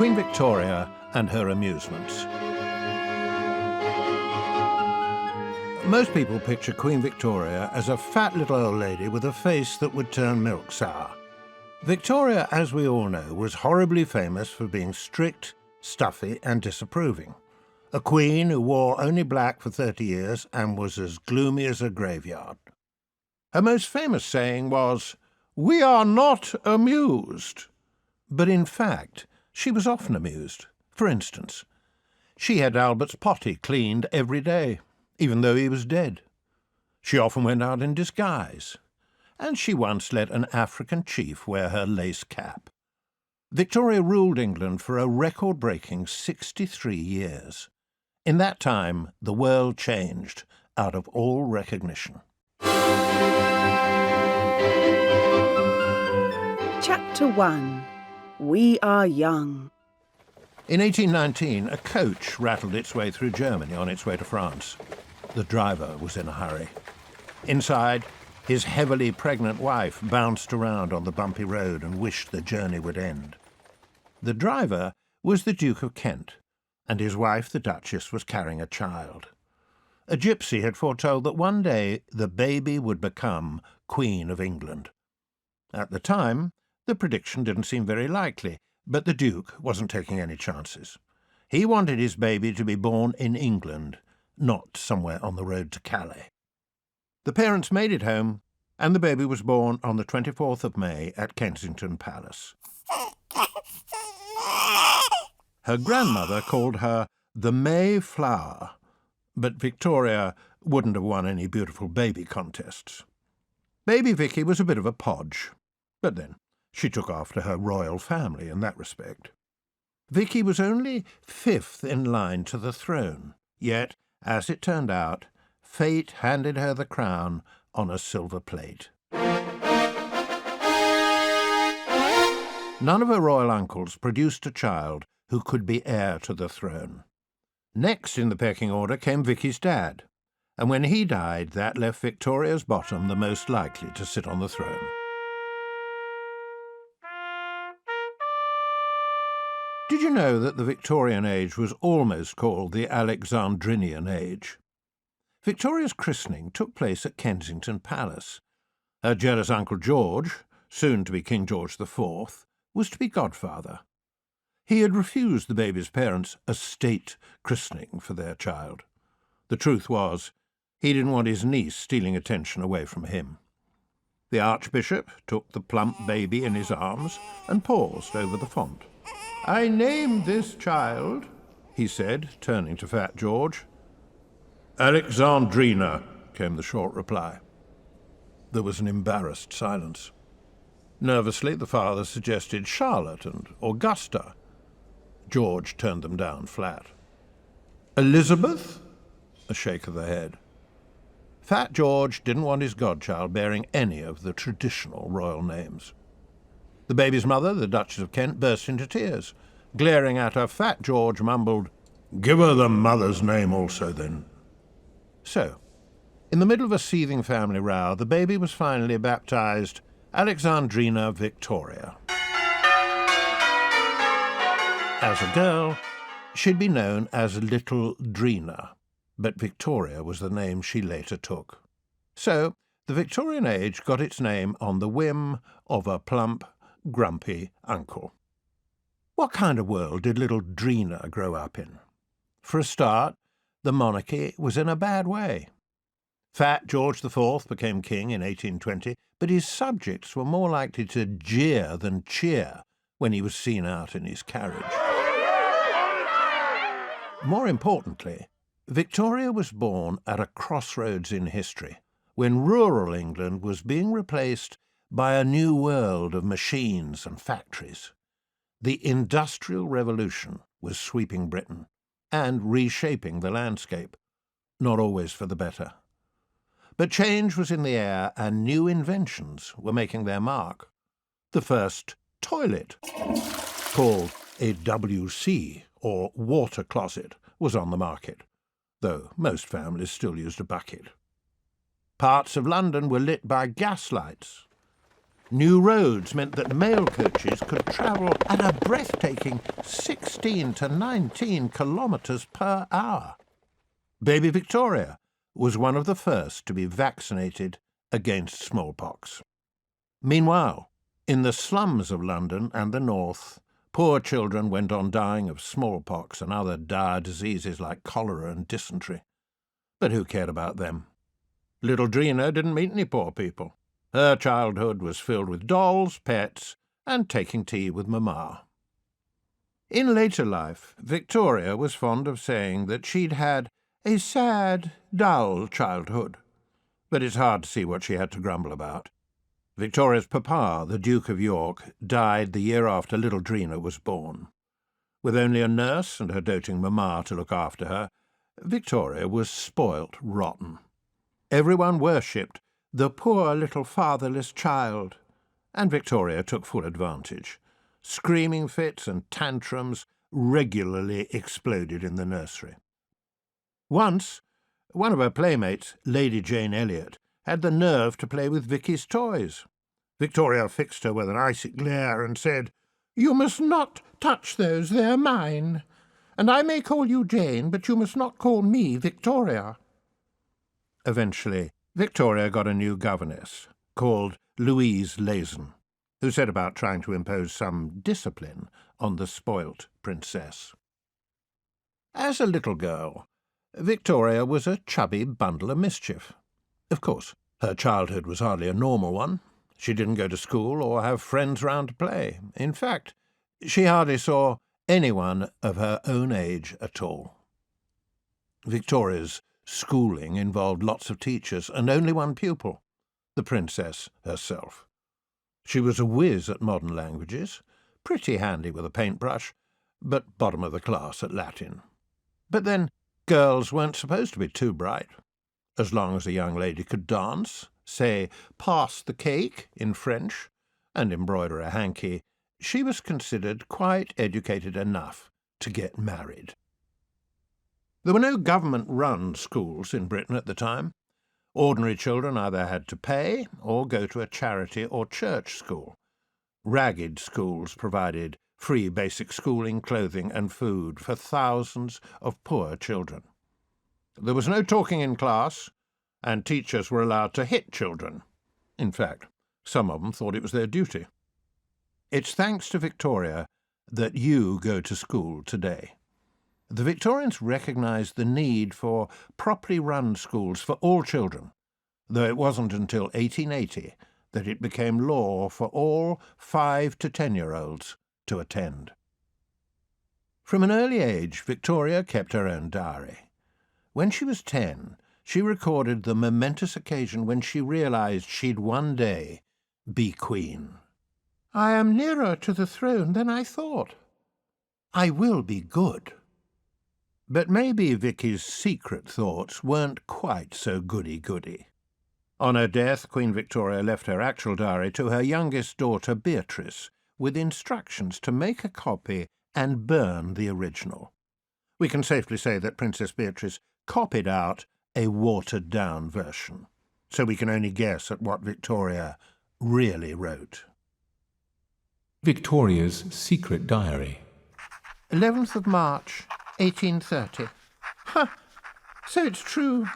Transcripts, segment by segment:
Queen Victoria and her amusements. Most people picture Queen Victoria as a fat little old lady with a face that would turn milk sour. Victoria, as we all know, was horribly famous for being strict, stuffy and disapproving. A queen who wore only black for 30 years and was as gloomy as a graveyard. Her most famous saying was, "We are not amused." But in fact, she was often amused. For instance, she had Albert's potty cleaned every day, even though he was dead. She often went out in disguise, and she once let an African chief wear her lace cap. Victoria ruled England for a record-breaking 63 years. In that time, the world changed out of all recognition. Chapter 1. We Are Young. In 1819, a coach rattled its way through Germany on its way to France. The driver was in a hurry. Inside, his heavily pregnant wife bounced around on the bumpy road and wished the journey would end. The driver was the Duke of Kent, and his wife, the Duchess, was carrying a child. A gypsy had foretold that one day the baby would become Queen of England. At the time, the prediction didn't seem very likely, but the Duke wasn't taking any chances. He wanted his baby to be born in England, not somewhere on the road to Calais. The parents made it home, and the baby was born on the 24th of May at Kensington Palace. Her grandmother called her the Mayflower, but Victoria wouldn't have won any beautiful baby contests. Baby Vicky was a bit of a podge, but then she took after her royal family in that respect. Vicky was only 5th in line to the throne, yet, as it turned out, fate handed her the crown on a silver plate. None of her royal uncles produced a child who could be heir to the throne. Next in the pecking order came Vicky's dad, and when he died, that left Victoria's bottom the most likely to sit on the throne. Did you know that the Victorian age was almost called the Alexandrinian age? Victoria's christening took place at Kensington Palace. Her jealous Uncle George, soon to be King George IV, was to be godfather. He had refused the baby's parents a state christening for their child. The truth was, he didn't want his niece stealing attention away from him. The Archbishop took the plump baby in his arms and paused over the font. "I name this child," he said, turning to Fat George. "Alexandrina," came the short reply. There was an embarrassed silence. Nervously, the father suggested Charlotte and Augusta. George turned them down flat. "Elizabeth?" A shake of the head. Fat George didn't want his godchild bearing any of the traditional royal names. The baby's mother, the Duchess of Kent, burst into tears. Glaring at her, Fat George mumbled, "Give her the mother's name also, then." So, in the middle of a seething family row, the baby was finally baptized Alexandrina Victoria. As a girl, she'd be known as Little Drina, but Victoria was the name she later took. So, the Victorian age got its name on the whim of a plump, grumpy uncle. What kind of world did little Drina grow up in? For a start, the monarchy was in a bad way. Fat George IV became king in 1820, but his subjects were more likely to jeer than cheer when he was seen out in his carriage. More importantly, Victoria was born at a crossroads in history, when rural England was being replaced by a new world of machines and factories. The Industrial Revolution was sweeping Britain and reshaping the landscape, not always for the better. But change was in the air and new inventions were making their mark. The first toilet, called a WC, or water closet, was on the market, though most families still used a bucket. Parts of London were lit by gas lights. New roads meant that mail coaches could travel at a breathtaking 16 to 19 kilometres per hour. Baby Victoria was one of the first to be vaccinated against smallpox. Meanwhile, in the slums of London and the north, poor children went on dying of smallpox and other dire diseases like cholera and dysentery. But who cared about them? Little Drina didn't meet any poor people. Her childhood was filled with dolls, pets, and taking tea with Mamma. In later life, Victoria was fond of saying that she'd had a sad, dull childhood. But it's hard to see what she had to grumble about. Victoria's papa, the Duke of York, died the year after little Drina was born. With only a nurse and her doting Mamma to look after her, Victoria was spoilt rotten. Everyone worshipped the poor little fatherless child, and Victoria took full advantage. Screaming fits and tantrums regularly exploded in the nursery. Once, one of her playmates, Lady Jane Elliot, had the nerve to play with Vicky's toys. Victoria fixed her with an icy glare and said, "You must not touch those, they're mine. And I may call you Jane, but you must not call me Victoria." Eventually, Victoria got a new governess, called Louise Lazen, who set about trying to impose some discipline on the spoilt princess. As a little girl, Victoria was a chubby bundle of mischief. Of course, her childhood was hardly a normal one. She didn't go to school or have friends round to play. In fact, she hardly saw anyone of her own age at all. Victoria's schooling involved lots of teachers and only one pupil, the princess herself. She was a whiz at modern languages, pretty handy with a paintbrush, but bottom of the class at Latin. But then, girls weren't supposed to be too bright. As long as a young lady could dance, say, pass the cake in French, and embroider a hanky, she was considered quite educated enough to get married. There were no government-run schools in Britain at the time. Ordinary children either had to pay or go to a charity or church school. Ragged schools provided free basic schooling, clothing and food for thousands of poor children. There was no talking in class, and teachers were allowed to hit children. In fact, some of them thought it was their duty. It's thanks to Victoria that you go to school today. The Victorians recognised the need for properly run schools for all children, though it wasn't until 1880 that it became law for all 5 to 10-year-olds to attend. From an early age, Victoria kept her own diary. When she was 10, she recorded the momentous occasion when she realised she'd one day be queen. "I am nearer to the throne than I thought. I will be good." But maybe Vicky's secret thoughts weren't quite so goody-goody. On her death, Queen Victoria left her actual diary to her youngest daughter, Beatrice, with instructions to make a copy and burn the original. We can safely say that Princess Beatrice copied out a watered-down version, so we can only guess at what Victoria really wrote. Victoria's Secret Diary. 11th of March, 1830. Ha! So it's true.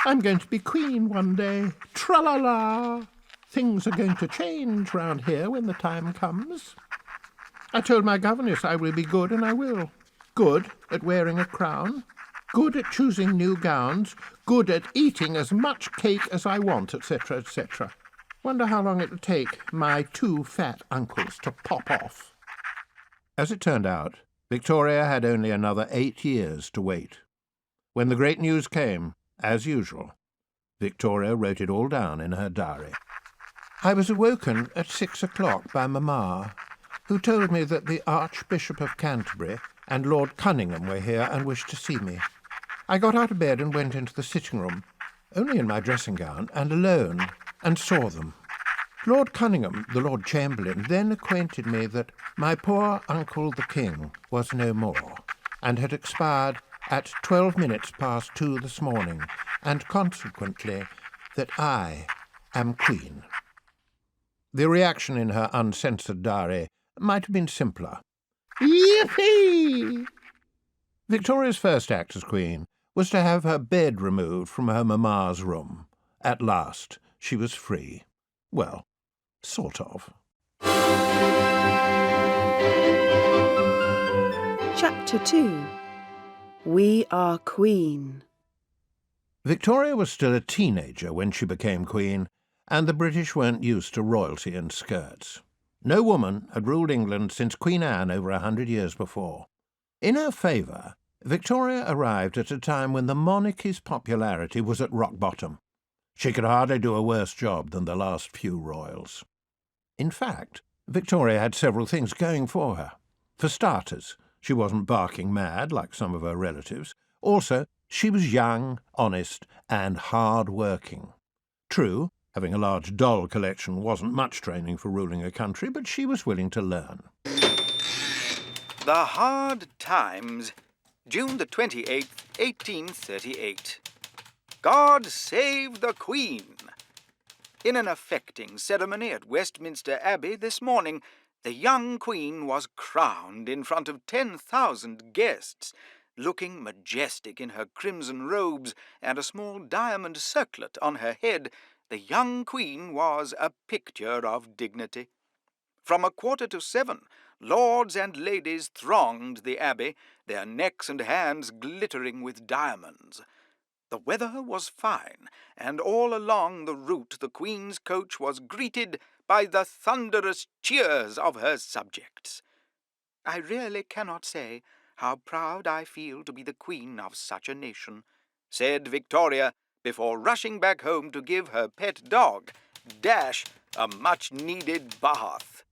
I'm going to be queen one day. Tra-la-la! Things are going to change round here when the time comes. I told my governess I will be good, and I will. Good at wearing a crown, good at choosing new gowns, good at eating as much cake as I want, etc., etc. Wonder how long it'll take my 2 fat uncles to pop off. As it turned out, Victoria had only another 8 years to wait. When the great news came, as usual, Victoria wrote it all down in her diary. I was awoken at 6 o'clock by Mamma, who told me that the Archbishop of Canterbury and Lord Cunningham were here and wished to see me. I got out of bed and went into the sitting-room, only in my dressing gown and alone, and saw them. Lord Cunningham, the Lord Chamberlain, then acquainted me that my poor uncle the King was no more, and had expired at 12 minutes past 2 this morning, and consequently that I am Queen. The reaction in her uncensored diary might have been simpler. Yippee! Victoria's first act as Queen was to have her bed removed from her mamma's room. At last, she was free. Well, sort of. Chapter 2. We Are Queen. Victoria was still a teenager when she became Queen, and the British weren't used to royalty and skirts. No woman had ruled England since Queen Anne over 100 years before. In her favour, Victoria arrived at a time when the monarchy's popularity was at rock bottom. She could hardly do a worse job than the last few royals. In fact, Victoria had several things going for her. For starters, she wasn't barking mad like some of her relatives. Also, she was young, honest, and hard-working. True, having a large doll collection wasn't much training for ruling a country, but she was willing to learn. The Hard Times, June the 28th, 1838. God save the Queen! In an affecting ceremony at Westminster Abbey this morning, the young Queen was crowned in front of 10,000 guests, looking majestic in her crimson robes and a small diamond circlet on her head. The young Queen was a picture of dignity. From 6:45, lords and ladies thronged the abbey, their necks and hands glittering with diamonds. The weather was fine, and all along the route the Queen's coach was greeted by the thunderous cheers of her subjects. I really cannot say how proud I feel to be the Queen of such a nation, said Victoria, before rushing back home to give her pet dog, Dash, a much-needed bath.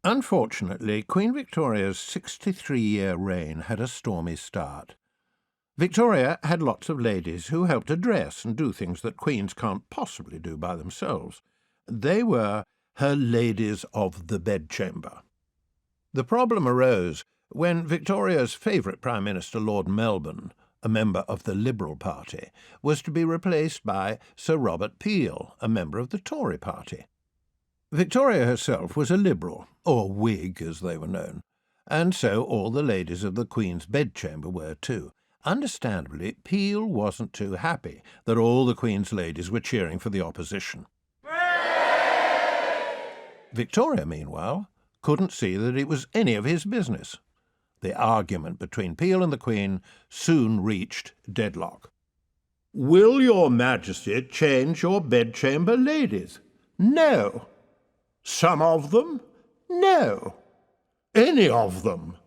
Unfortunately, Queen Victoria's 63-year reign had a stormy start. Victoria had lots of ladies who helped her dress and do things that queens can't possibly do by themselves. They were her ladies of the bedchamber. The problem arose when Victoria's favourite Prime Minister, Lord Melbourne, a member of the Liberal Party, was to be replaced by Sir Robert Peel, a member of the Tory Party. Victoria herself was a Liberal, or Whig as they were known, and so all the ladies of the Queen's bedchamber were too. Understandably, Peel wasn't too happy that all the Queen's ladies were cheering for the opposition. Victoria, meanwhile, couldn't see that it was any of his business. The argument between Peel and the Queen soon reached deadlock. "Will your Majesty change your bedchamber ladies?" "No." "Some of them?" "No." "Any of them?"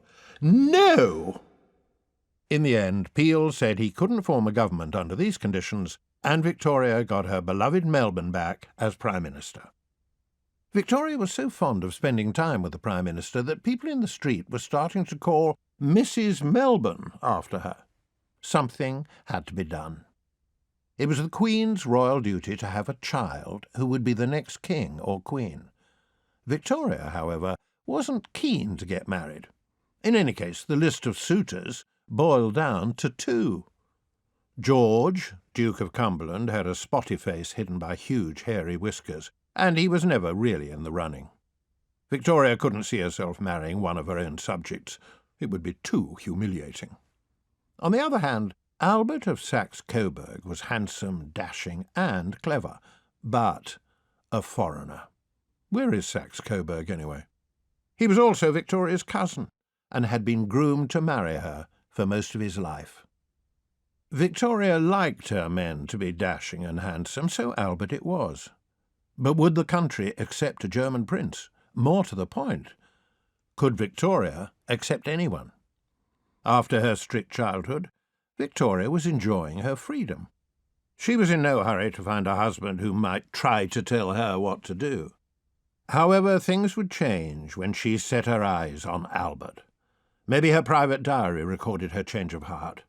"No." In the end, Peel said he couldn't form a government under these conditions, and Victoria got her beloved Melbourne back as Prime Minister. Victoria was so fond of spending time with the Prime Minister that people in the street were starting to call Mrs. Melbourne after her. Something had to be done. It was the Queen's royal duty to have a child who would be the next king or queen. Victoria, however, wasn't keen to get married. In any case, the list of suitors boiled down to 2. George, Duke of Cumberland, had a spotty face hidden by huge hairy whiskers, and he was never really in the running. Victoria couldn't see herself marrying one of her own subjects. It would be too humiliating. On the other hand, Albert of Saxe-Coburg was handsome, dashing, and clever, but a foreigner. Where is Saxe-Coburg, anyway? He was also Victoria's cousin, and had been groomed to marry her for most of his life. Victoria liked her men to be dashing and handsome, so Albert it was. But would the country accept a German prince? More to the point, could Victoria accept anyone? After her strict childhood, Victoria was enjoying her freedom. She was in no hurry to find a husband who might try to tell her what to do. However, things would change when she set her eyes on Albert. Maybe her private diary recorded her change of heart.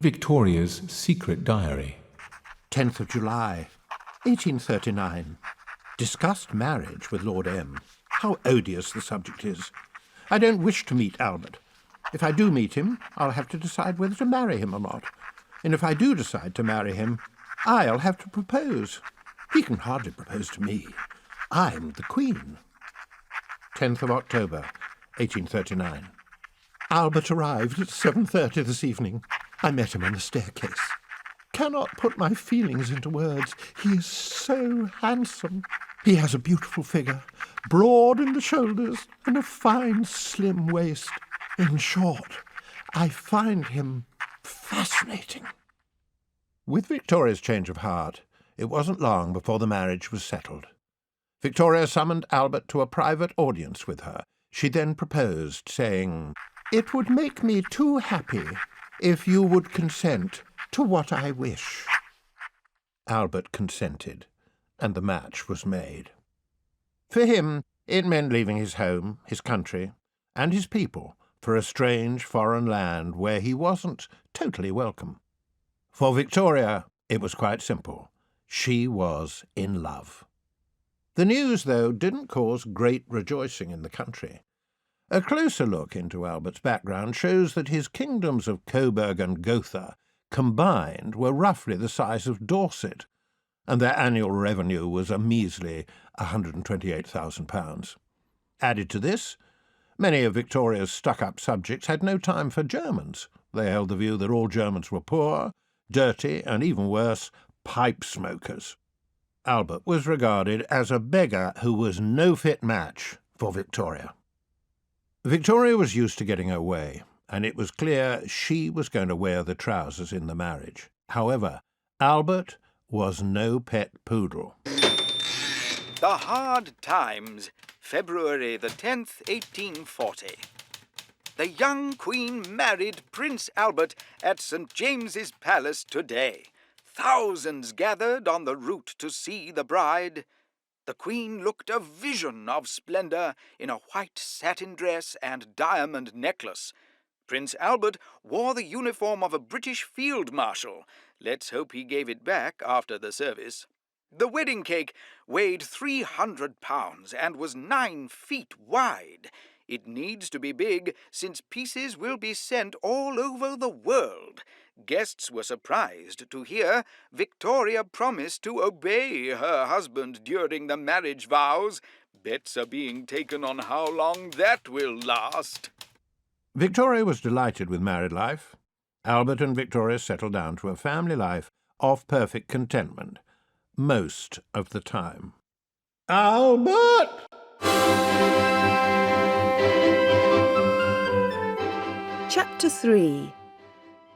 Victoria's secret diary. 10th of July, 1839. Discussed marriage with Lord M. How odious the subject is. I don't wish to meet Albert. If I do meet him, I'll have to decide whether to marry him or not. And if I do decide to marry him, I'll have to propose. He can hardly propose to me. I'm the Queen. 10th of October, 1839. Albert arrived at 7:30 this evening. I met him on the staircase. Cannot put my feelings into words. He is so handsome. He has a beautiful figure, broad in the shoulders, and a fine, slim waist. In short, I find him fascinating. With Victoria's change of heart, it wasn't long before the marriage was settled. Victoria summoned Albert to a private audience with her. She then proposed, saying, "It would make me too happy if you would consent to what I wish." Albert consented, and the match was made. For him, it meant leaving his home, his country, and his people for a strange foreign land where he wasn't totally welcome. For Victoria, it was quite simple. She was in love. The news, though, didn't cause great rejoicing in the country. A closer look into Albert's background shows that his kingdoms of Coburg and Gotha combined were roughly the size of Dorset, and their annual revenue was a measly £128,000. Added to this, many of Victoria's stuck-up subjects had no time for Germans. They held the view that all Germans were poor, dirty, and even worse, pipe smokers. Albert was regarded as a beggar who was no fit match for Victoria. Victoria was used to getting her way, and it was clear she was going to wear the trousers in the marriage. However, Albert was no pet poodle. The Hard Times, February the 10th, 1840. The young Queen married Prince Albert at St. James's Palace today. Thousands gathered on the route to see the bride. The Queen looked a vision of splendour in a white satin dress and diamond necklace. Prince Albert wore the uniform of a British field marshal. Let's hope he gave it back after the service. The wedding cake weighed 300 pounds and was 9 feet wide. It needs to be big, since pieces will be sent all over the world. Guests were surprised to hear Victoria promised to obey her husband during the marriage vows. Bets are being taken on how long that will last. Victoria was delighted with married life. Albert and Victoria settled down to a family life of perfect contentment, most of the time. Albert! Chapter 3.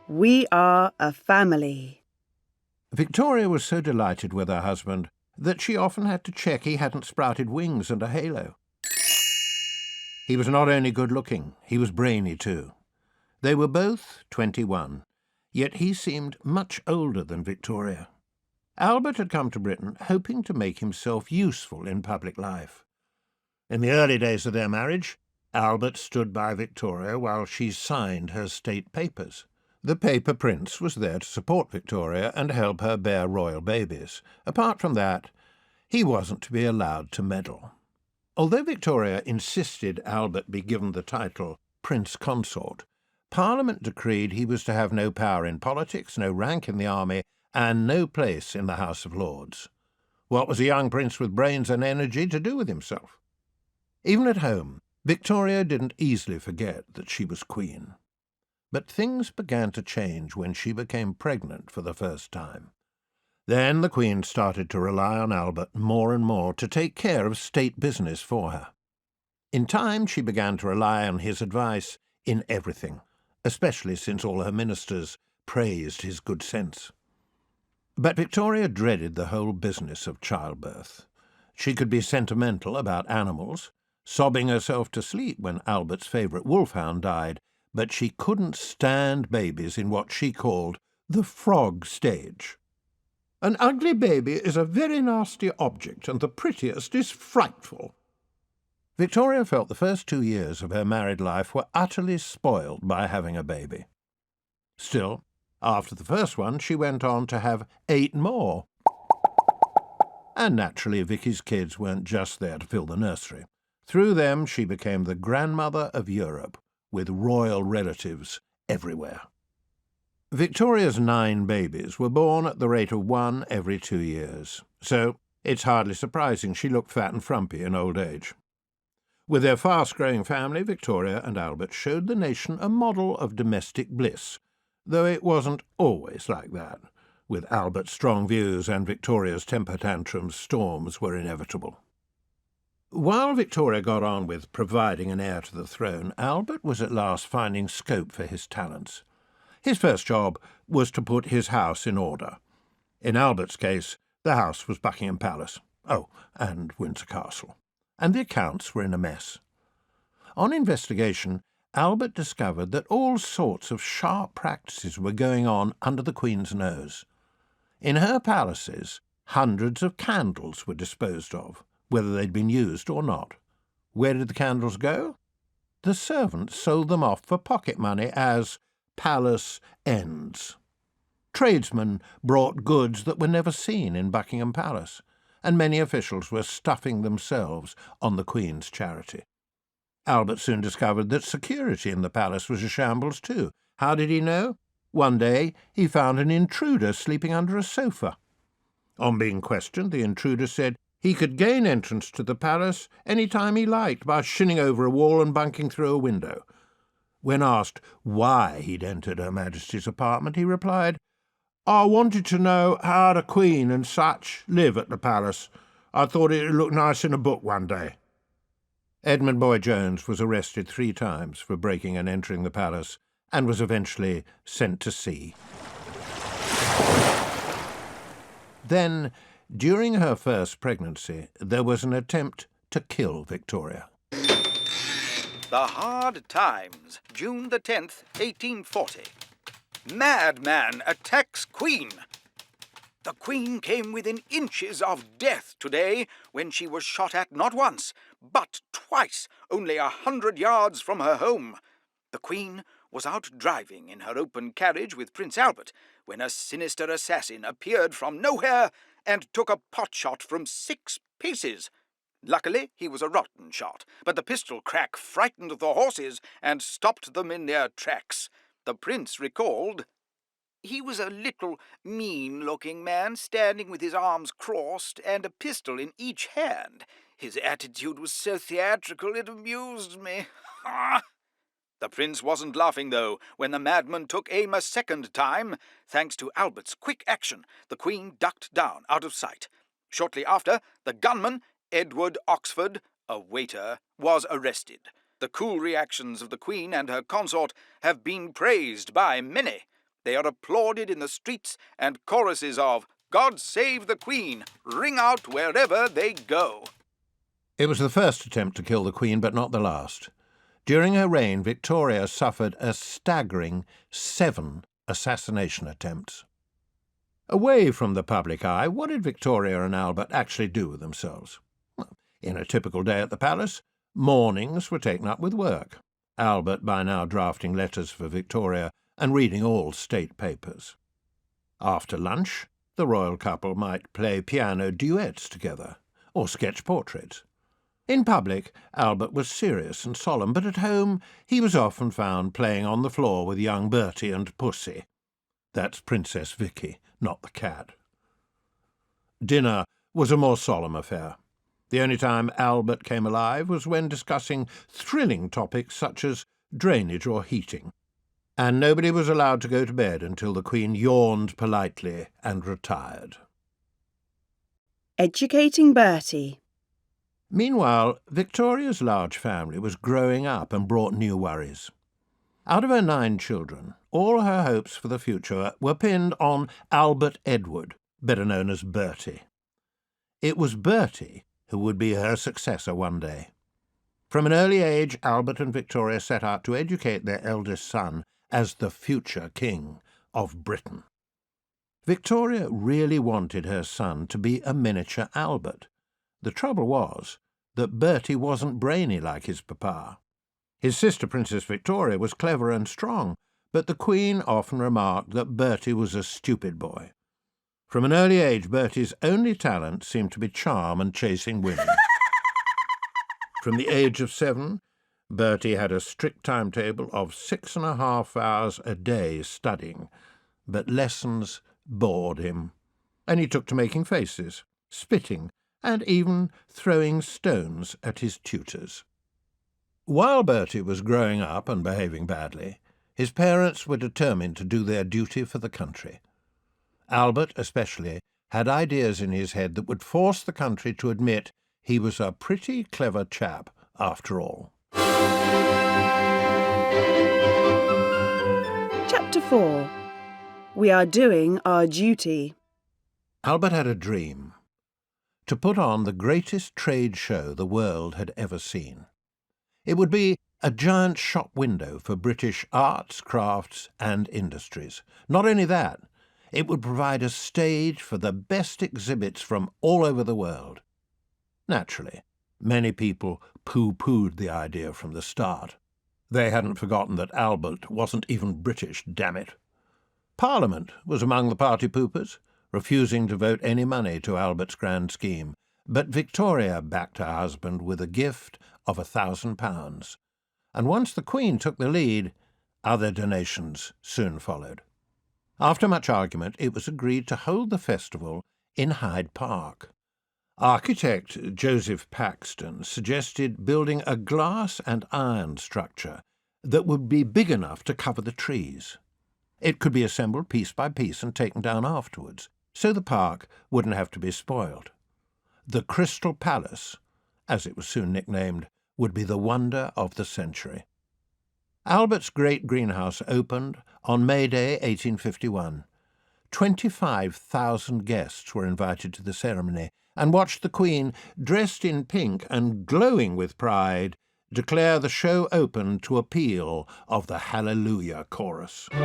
We are a family. Victoria was so delighted with her husband that she often had to check he hadn't sprouted wings and a halo. He was not only good-looking, he was brainy too. They were both 21, yet he seemed much older than Victoria. Albert had come to Britain hoping to make himself useful in public life. In the early days of their marriage, Albert stood by Victoria while she signed her state papers. The paper prince was there to support Victoria and help her bear royal babies. Apart from that, he wasn't to be allowed to meddle. Although Victoria insisted Albert be given the title Prince Consort, Parliament decreed he was to have no power in politics, no rank in the army, and no place in the House of Lords. What was a young prince with brains and energy to do with himself? Even at home, Victoria didn't easily forget that she was queen. But things began to change when she became pregnant for the first time. Then the Queen started to rely on Albert more and more to take care of state business for her. In time, she began to rely on his advice in everything, especially since all her ministers praised his good sense. But Victoria dreaded the whole business of childbirth. She could be sentimental about animals, sobbing herself to sleep when Albert's favourite wolfhound died, but she couldn't stand babies in what she called the frog stage. An ugly baby is a very nasty object, and the prettiest is frightful. Victoria felt the first 2 years of her married life were utterly spoiled by having a baby. Still, after the first one, she went on to have 8 more. And naturally, Vicky's kids weren't just there to fill the nursery. Through them, she became the grandmother of Europe, with royal relatives everywhere. Victoria's 9 babies were born at the rate of 1 every 2 years. So, It's hardly surprising she looked fat and frumpy in old age. With their fast-growing family, Victoria and Albert showed the nation a model of domestic bliss, though it wasn't always like that. With Albert's strong views and Victoria's temper tantrums, storms were inevitable. While Victoria got on with providing an heir to the throne, Albert was at last finding scope for his talents. His first job was to put his house in order. In Albert's case, the house was Buckingham Palace, and Windsor Castle, and the accounts were in a mess. On investigation, Albert discovered that all sorts of sharp practices were going on under the Queen's nose. In her palaces, hundreds of candles were disposed of, whether they'd been used or not. Where did the candles go? The servants sold them off for pocket money as palace ends. Tradesmen brought goods that were never seen in Buckingham Palace, and many officials were stuffing themselves on the Queen's charity. Albert soon discovered that security in the palace was a shambles too. How did he know? One day he found an intruder sleeping under a sofa. On being questioned, the intruder said he could gain entrance to the palace any time he liked by shinning over a wall and bunking through a window. When asked why he'd entered Her Majesty's apartment, he replied, "I wanted to know how the Queen and such live at the palace. I thought it would look nice in a book one day." Edmund Boyd-Jones was arrested 3 times for breaking and entering the palace and was eventually sent to sea. Then, during her first pregnancy, there was an attempt to kill Victoria. The Hard Times, June the 10th, 1840. Madman attacks Queen. The Queen came within inches of death today when she was shot at not once, but twice, only 100 yards from her home. The Queen was out driving in her open carriage with Prince Albert when a sinister assassin appeared from nowhere and took a pot-shot from 6 paces. Luckily, he was a rotten shot, but the pistol crack frightened the horses and stopped them in their tracks. The prince recalled, "He was a little, mean-looking man, standing with his arms crossed and a pistol in each hand. His attitude was so theatrical it amused me." The prince wasn't laughing, though, when the madman took aim a second time. Thanks to Albert's quick action, the Queen ducked down out of sight. Shortly after, the gunman, Edward Oxford, a waiter, was arrested. The cool reactions of the Queen and her consort have been praised by many. They are applauded in the streets, and choruses of "God Save the Queen" ring out wherever they go. It was the first attempt to kill the Queen, but not the last. During her reign, Victoria suffered a staggering 7 assassination attempts. Away from the public eye, what did Victoria and Albert actually do with themselves? Well, in a typical day at the palace, mornings were taken up with work, Albert by now drafting letters for Victoria and reading all state papers. After lunch, the royal couple might play piano duets together, or sketch portraits. In public, Albert was serious and solemn, but at home he was often found playing on the floor with young Bertie and Pussy. That's Princess Vicky, not the cat. Dinner was a more solemn affair. The only time Albert came alive was when discussing thrilling topics such as drainage or heating. And nobody was allowed to go to bed until the Queen yawned politely and retired. Educating Bertie. Meanwhile, Victoria's large family was growing up and brought new worries. Out of her 9 children, all her hopes for the future were pinned on Albert Edward, better known as Bertie. It was Bertie who would be her successor one day. From an early age, Albert and Victoria set out to educate their eldest son as the future King of Britain. Victoria really wanted her son to be a miniature Albert. The trouble was that Bertie wasn't brainy like his papa. His sister, Princess Victoria, was clever and strong, but the Queen often remarked that Bertie was a stupid boy. From an early age, Bertie's only talent seemed to be charm and chasing women. From the age of 7, Bertie had a strict timetable of 6.5 hours a day studying, but lessons bored him, and he took to making faces, spitting, and even throwing stones at his tutors. While Bertie was growing up and behaving badly, his parents were determined to do their duty for the country. Albert, especially, had ideas in his head that would force the country to admit he was a pretty clever chap after all. Chapter 4. We are doing our duty. Albert had a dream: to put on the greatest trade show the world had ever seen. It would be a giant shop window for British arts, crafts, and industries. Not only that, it would provide a stage for the best exhibits from all over the world. Naturally, many people pooh-poohed the idea from the start. They hadn't forgotten that Albert wasn't even British, damn it. Parliament was among the party poopers, refusing to vote any money to Albert's grand scheme, but Victoria backed her husband with a gift of £1,000, and once the Queen took the lead, other donations soon followed. After much argument, it was agreed to hold the festival in Hyde Park. Architect Joseph Paxton suggested building a glass and iron structure that would be big enough to cover the trees. It could be assembled piece by piece and taken down afterwards, so the park wouldn't have to be spoiled. The Crystal Palace, as it was soon nicknamed, would be the wonder of the century. Albert's great greenhouse opened on May Day 1851. 25,000 guests were invited to the ceremony and watched the Queen, dressed in pink and glowing with pride, declare the show open to a peal of the Hallelujah chorus. The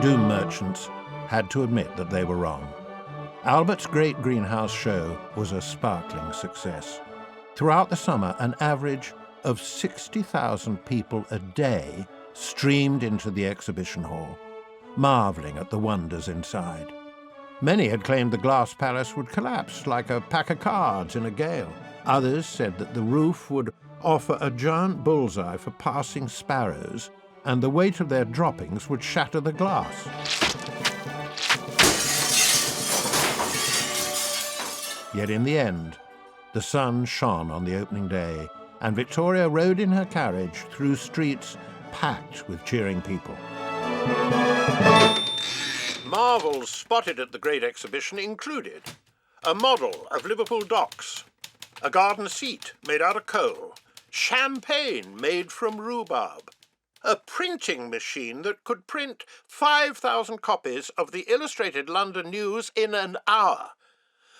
doom merchants had to admit that they were wrong. Albert's great greenhouse show was a sparkling success. Throughout the summer, an average of 60,000 people a day streamed into the exhibition hall, marvelling at the wonders inside. Many had claimed the glass palace would collapse like a pack of cards in a gale. Others said that the roof would offer a giant bullseye for passing sparrows, and the weight of their droppings would shatter the glass. Yet in the end, the sun shone on the opening day, and Victoria rode in her carriage through streets packed with cheering people. Marvels spotted at the Great Exhibition included a model of Liverpool docks, a garden seat made out of coal, champagne made from rhubarb, a printing machine that could print 5,000 copies of the Illustrated London News in an hour,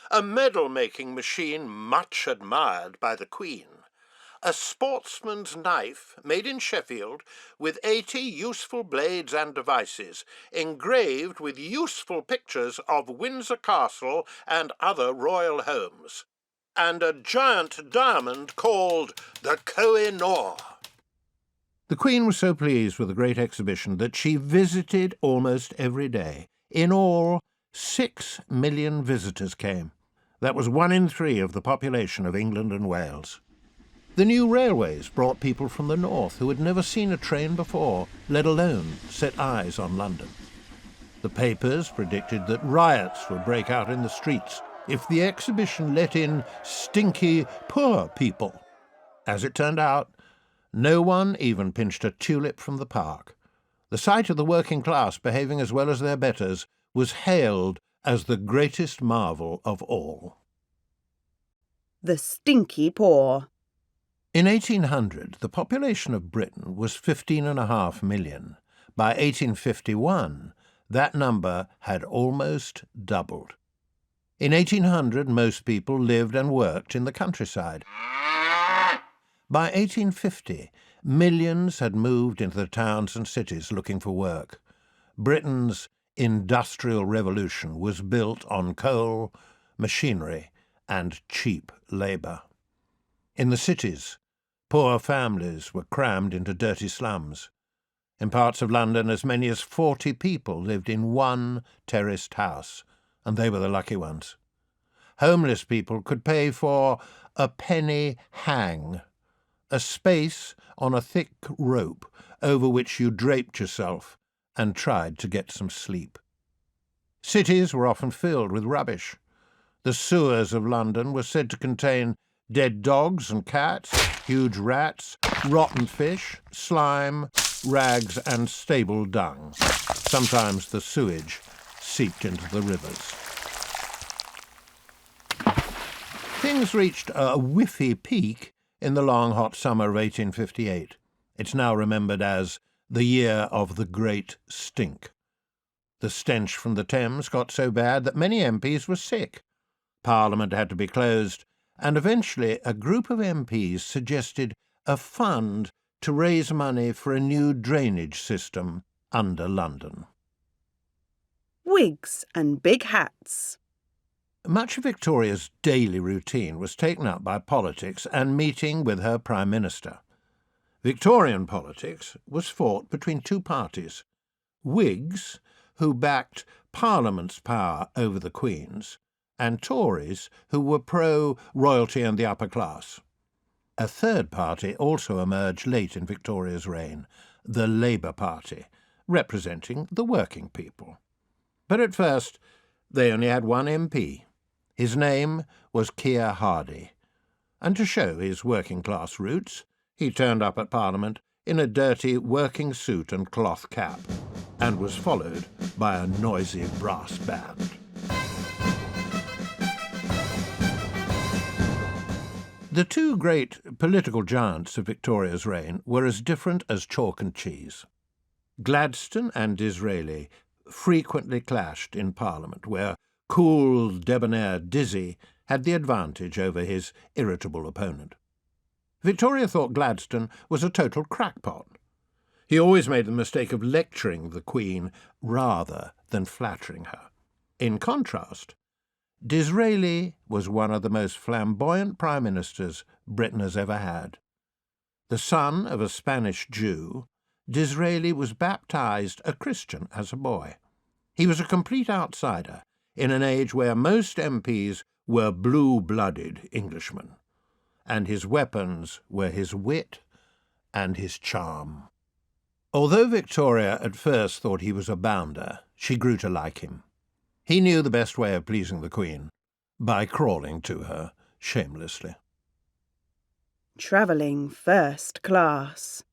a medal-making machine much admired by the Queen, a sportsman's knife made in Sheffield with 80 useful blades and devices, engraved with useful pictures of Windsor Castle and other royal homes, and a giant diamond called the Koh-i-Noor. The Queen was so pleased with the Great Exhibition that she visited almost every day. In all, 6 million visitors came. That was 1 in 3 of the population of England and Wales. The new railways brought people from the north who had never seen a train before, let alone set eyes on London. The papers predicted that riots would break out in the streets if the exhibition let in stinky, poor people. As it turned out, no one even pinched a tulip from the park. The sight of the working class behaving as well as their betters was hailed as the greatest marvel of all. The stinky poor. In 1800, the population of Britain was 15.5 million. By 1851, that number had almost doubled. In 1800, most people lived and worked in the countryside. By 1850, millions had moved into the towns and cities looking for work. Britain's industrial revolution was built on coal, machinery, and cheap labour. In the cities, poor families were crammed into dirty slums. In parts of London, as many as 40 people lived in one terraced house, and they were the lucky ones. Homeless people could pay for a penny hang, a space on a thick rope over which you draped yourself and tried to get some sleep. Cities were often filled with rubbish. The sewers of London were said to contain dead dogs and cats, huge rats, rotten fish, slime, rags and stable dung. Sometimes the sewage seeped into the rivers. Things reached a whiffy peak in the long hot summer of 1858. It's now remembered as the year of the Great Stink. The stench from the Thames got so bad that many MPs were sick. Parliament had to be closed, and eventually a group of MPs suggested a fund to raise money for a new drainage system under London. Wigs and big hats. Much of Victoria's daily routine was taken up by politics and meeting with her Prime Minister. Victorian politics was fought between two parties: Whigs, who backed Parliament's power over the Queen's, and Tories, who were pro-royalty and the upper class. A third party also emerged late in Victoria's reign, the Labour Party, representing the working people. But at first, they only had one MP. His name was Keir Hardie, and to show his working-class roots, he turned up at Parliament in a dirty working suit and cloth cap, and was followed by a noisy brass band. The two great political giants of Victoria's reign were as different as chalk and cheese. Gladstone and Disraeli frequently clashed in Parliament, where cool, debonair Dizzy had the advantage over his irritable opponent. Victoria thought Gladstone was a total crackpot. He always made the mistake of lecturing the Queen rather than flattering her. In contrast, Disraeli was one of the most flamboyant prime ministers Britain has ever had. The son of a Spanish Jew, Disraeli was baptized a Christian as a boy. He was a complete outsider in an age where most MPs were blue-blooded Englishmen, and his weapons were his wit and his charm. Although Victoria at first thought he was a bounder, she grew to like him. He knew the best way of pleasing the Queen, by crawling to her shamelessly. Travelling first class.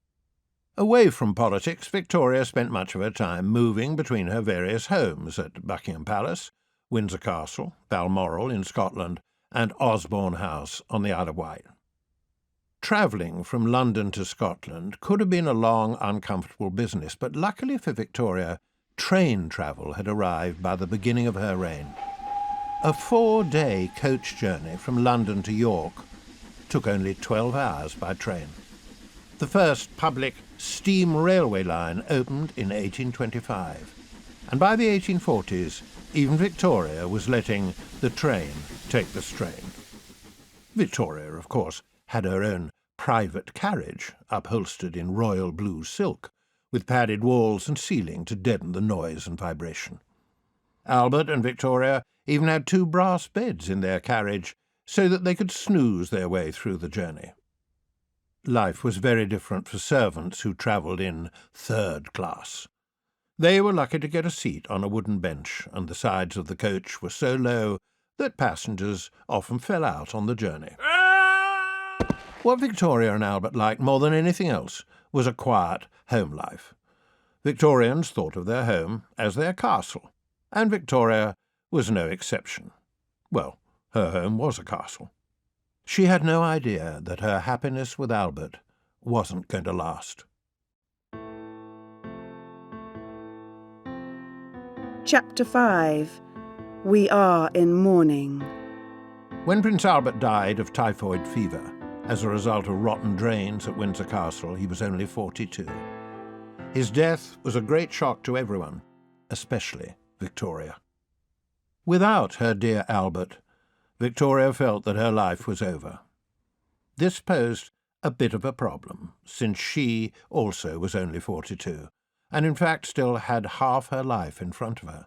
Away from politics, Victoria spent much of her time moving between her various homes at Buckingham Palace, Windsor Castle, Balmoral in Scotland, and Osborne House on the Isle of Wight. Travelling from London to Scotland could have been a long, uncomfortable business, but luckily for Victoria, train travel had arrived by the beginning of her reign. A 4-day coach journey from London to York took only 12 hours by train. The first public steam railway line opened in 1825, and by the 1840s, even Victoria was letting the train take the strain. Victoria, of course, had her own private carriage, upholstered in royal blue silk, with padded walls and ceiling to deaden the noise and vibration. Albert and Victoria even had 2 brass beds in their carriage so that they could snooze their way through the journey. Life was very different for servants who travelled in third class. They were lucky to get a seat on a wooden bench, and the sides of the coach were so low that passengers often fell out on the journey. What Victoria and Albert liked more than anything else was a quiet home life. Victorians thought of their home as their castle, and Victoria was no exception. Well, her home was a castle. She had no idea that her happiness with Albert wasn't going to last. Chapter 5. We are in mourning. When Prince Albert died of typhoid fever as a result of rotten drains at Windsor Castle, he was only 42. His death was a great shock to everyone, especially Victoria. Without her dear Albert, Victoria felt that her life was over. This posed a bit of a problem, since she also was only 42, and in fact still had half her life in front of her.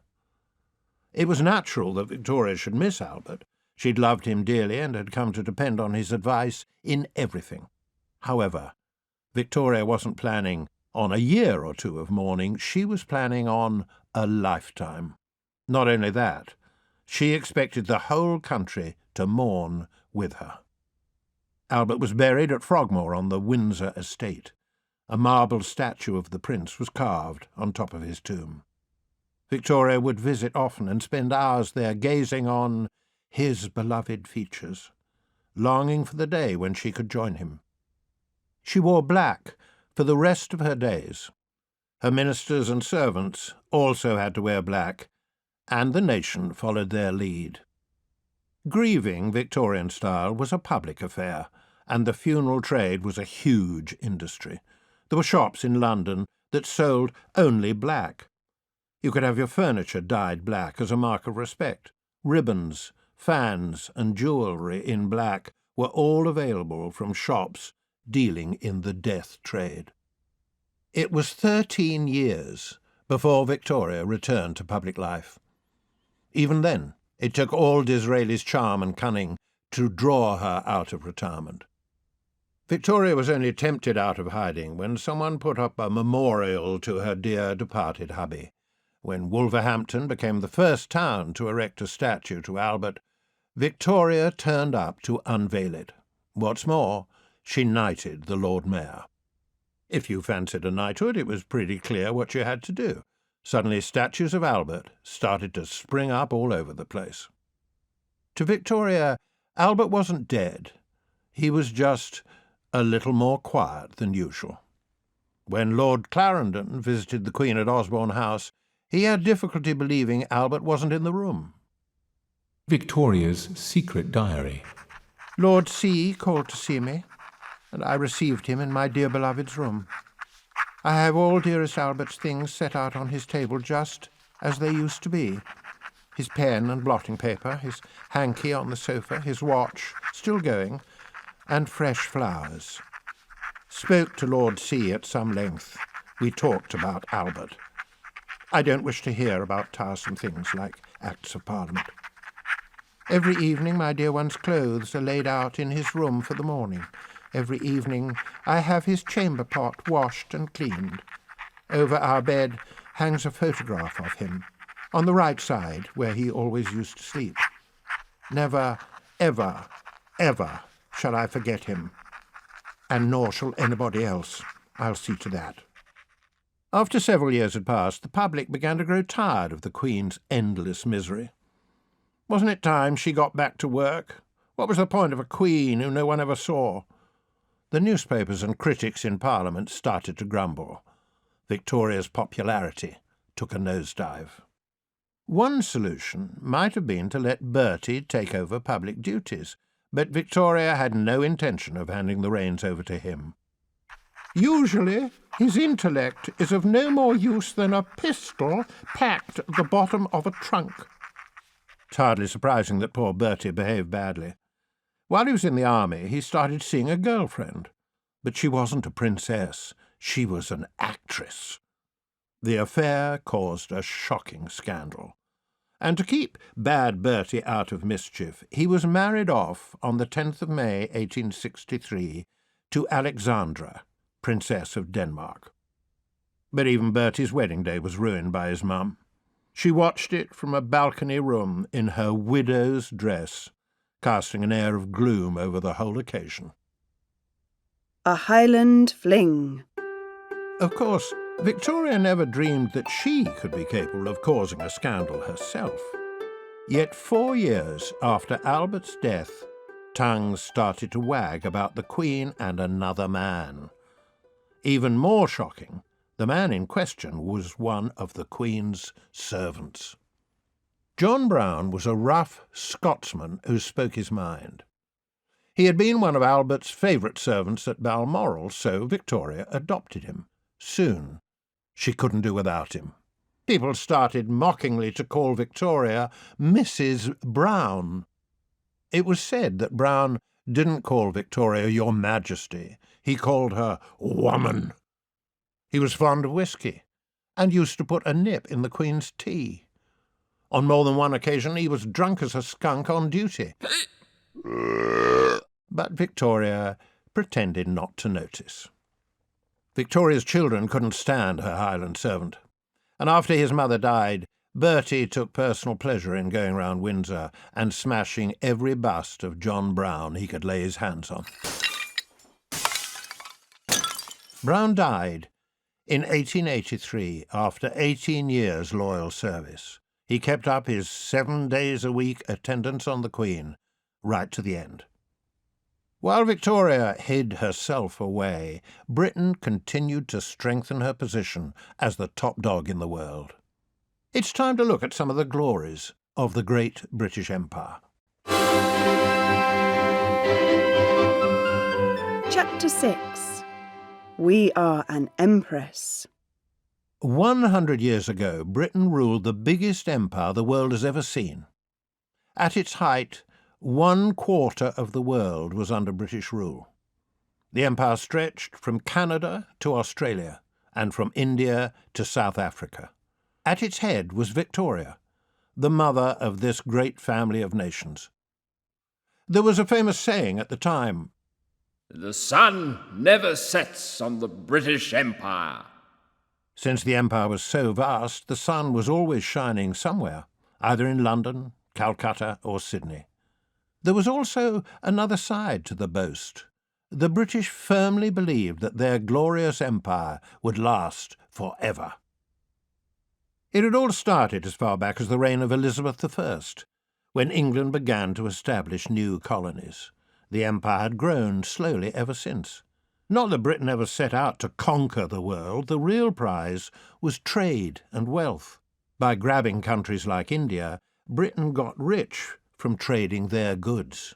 It was natural that Victoria should miss Albert. She'd loved him dearly and had come to depend on his advice in everything. However, Victoria wasn't planning on a year or two of mourning. She was planning on a lifetime. Not only that, She expected the whole country to mourn with her. Albert was buried at Frogmore on the Windsor estate. A marble statue of the prince was carved on top of his tomb. Victoria would visit often and spend hours there gazing on his beloved features, longing for the day when she could join him. She wore black for the rest of her days. Her ministers and servants also had to wear black, and the nation followed their lead. Grieving, Victorian style, was a public affair, and the funeral trade was a huge industry. There were shops in London that sold only black. You could have your furniture dyed black as a mark of respect. Ribbons, fans, and jewellery in black were all available from shops dealing in the death trade. It was 13 years before Victoria returned to public life. Even then, it took all Disraeli's charm and cunning to draw her out of retirement. Victoria was only tempted out of hiding when someone put up a memorial to her dear departed hubby. When Wolverhampton became the first town to erect a statue to Albert, Victoria turned up to unveil it. What's more, she knighted the Lord Mayor. If you fancied a knighthood, it was pretty clear what you had to do. Suddenly statues of Albert started to spring up all over the place. To Victoria, Albert wasn't dead. He was just a little more quiet than usual. When Lord Clarendon visited the Queen at Osborne House, he had difficulty believing Albert wasn't in the room. Victoria's secret diary. Lord C. called to see me, and I received him in my dear beloved's room. I have all dearest Albert's things set out on his table just as they used to be. His pen and blotting paper, his hanky on the sofa, his watch, still going, and fresh flowers. Spoke to Lord C. at some length. We talked about Albert. I don't wish to hear about tiresome things like Acts of Parliament. Every evening my dear one's clothes are laid out in his room for the morning. Every evening I have his chamber pot washed and cleaned. Over our bed hangs a photograph of him, on the right side where he always used to sleep. Never, ever, ever shall I forget him, and nor shall anybody else. I'll see to that. After several years had passed, the public began to grow tired of the Queen's endless misery. Wasn't it time she got back to work? What was the point of a Queen who no one ever saw? The newspapers and critics in Parliament started to grumble. Victoria's popularity took a nosedive. One solution might have been to let Bertie take over public duties, but Victoria had no intention of handing the reins over to him. Usually his intellect is of no more use than a pistol packed at the bottom of a trunk. It's hardly surprising that poor Bertie behaved badly. While he was in the army, he started seeing a girlfriend. But she wasn't a princess. She was an actress. The affair caused a shocking scandal. And to keep bad Bertie out of mischief, he was married off on the 10th of May, 1863, to Alexandra, Princess of Denmark. But even Bertie's wedding day was ruined by his mum. She watched it from a balcony room in her widow's dress, casting an air of gloom over the whole occasion. A Highland Fling. Of course, Victoria never dreamed that she could be capable of causing a scandal herself. Yet 4 years after Albert's death, tongues started to wag about the Queen and another man. Even more shocking, the man in question was one of the Queen's servants. John Brown was a rough Scotsman who spoke his mind. He had been one of Albert's favourite servants at Balmoral, so Victoria adopted him. Soon, she couldn't do without him. People started mockingly to call Victoria Mrs. Brown. It was said that Brown didn't call Victoria Your Majesty. He called her Woman. He was fond of whisky, and used to put a nip in the Queen's tea. On more than one occasion he was drunk as a skunk on duty. But Victoria pretended not to notice. Victoria's children couldn't stand her Highland servant, and after his mother died, Bertie took personal pleasure in going round Windsor and smashing every bust of John Brown he could lay his hands on. Brown died in 1883 after 18 years' loyal service. He kept up his 7 days a week attendance on the Queen right to the end. While Victoria hid herself away, Britain continued to strengthen her position as the top dog in the world. It's time to look at some of the glories of the great British Empire. Chapter 6. We are an empress. 100 years ago, Britain ruled the biggest empire the world has ever seen. At its height, 1/4 of the world was under British rule. The empire stretched from Canada to Australia and from India to South Africa. At its head was Victoria, the mother of this great family of nations. There was a famous saying at the time, "The sun never sets on the British Empire." Since the empire was so vast, the sun was always shining somewhere, either in London, Calcutta, or Sydney. There was also another side to the boast. The British firmly believed that their glorious empire would last forever. It had all started as far back as the reign of Elizabeth I, when England began to establish new colonies. The empire had grown slowly ever since. Not that Britain ever set out to conquer the world. The real prize was trade and wealth. By grabbing countries like India, Britain got rich from trading their goods.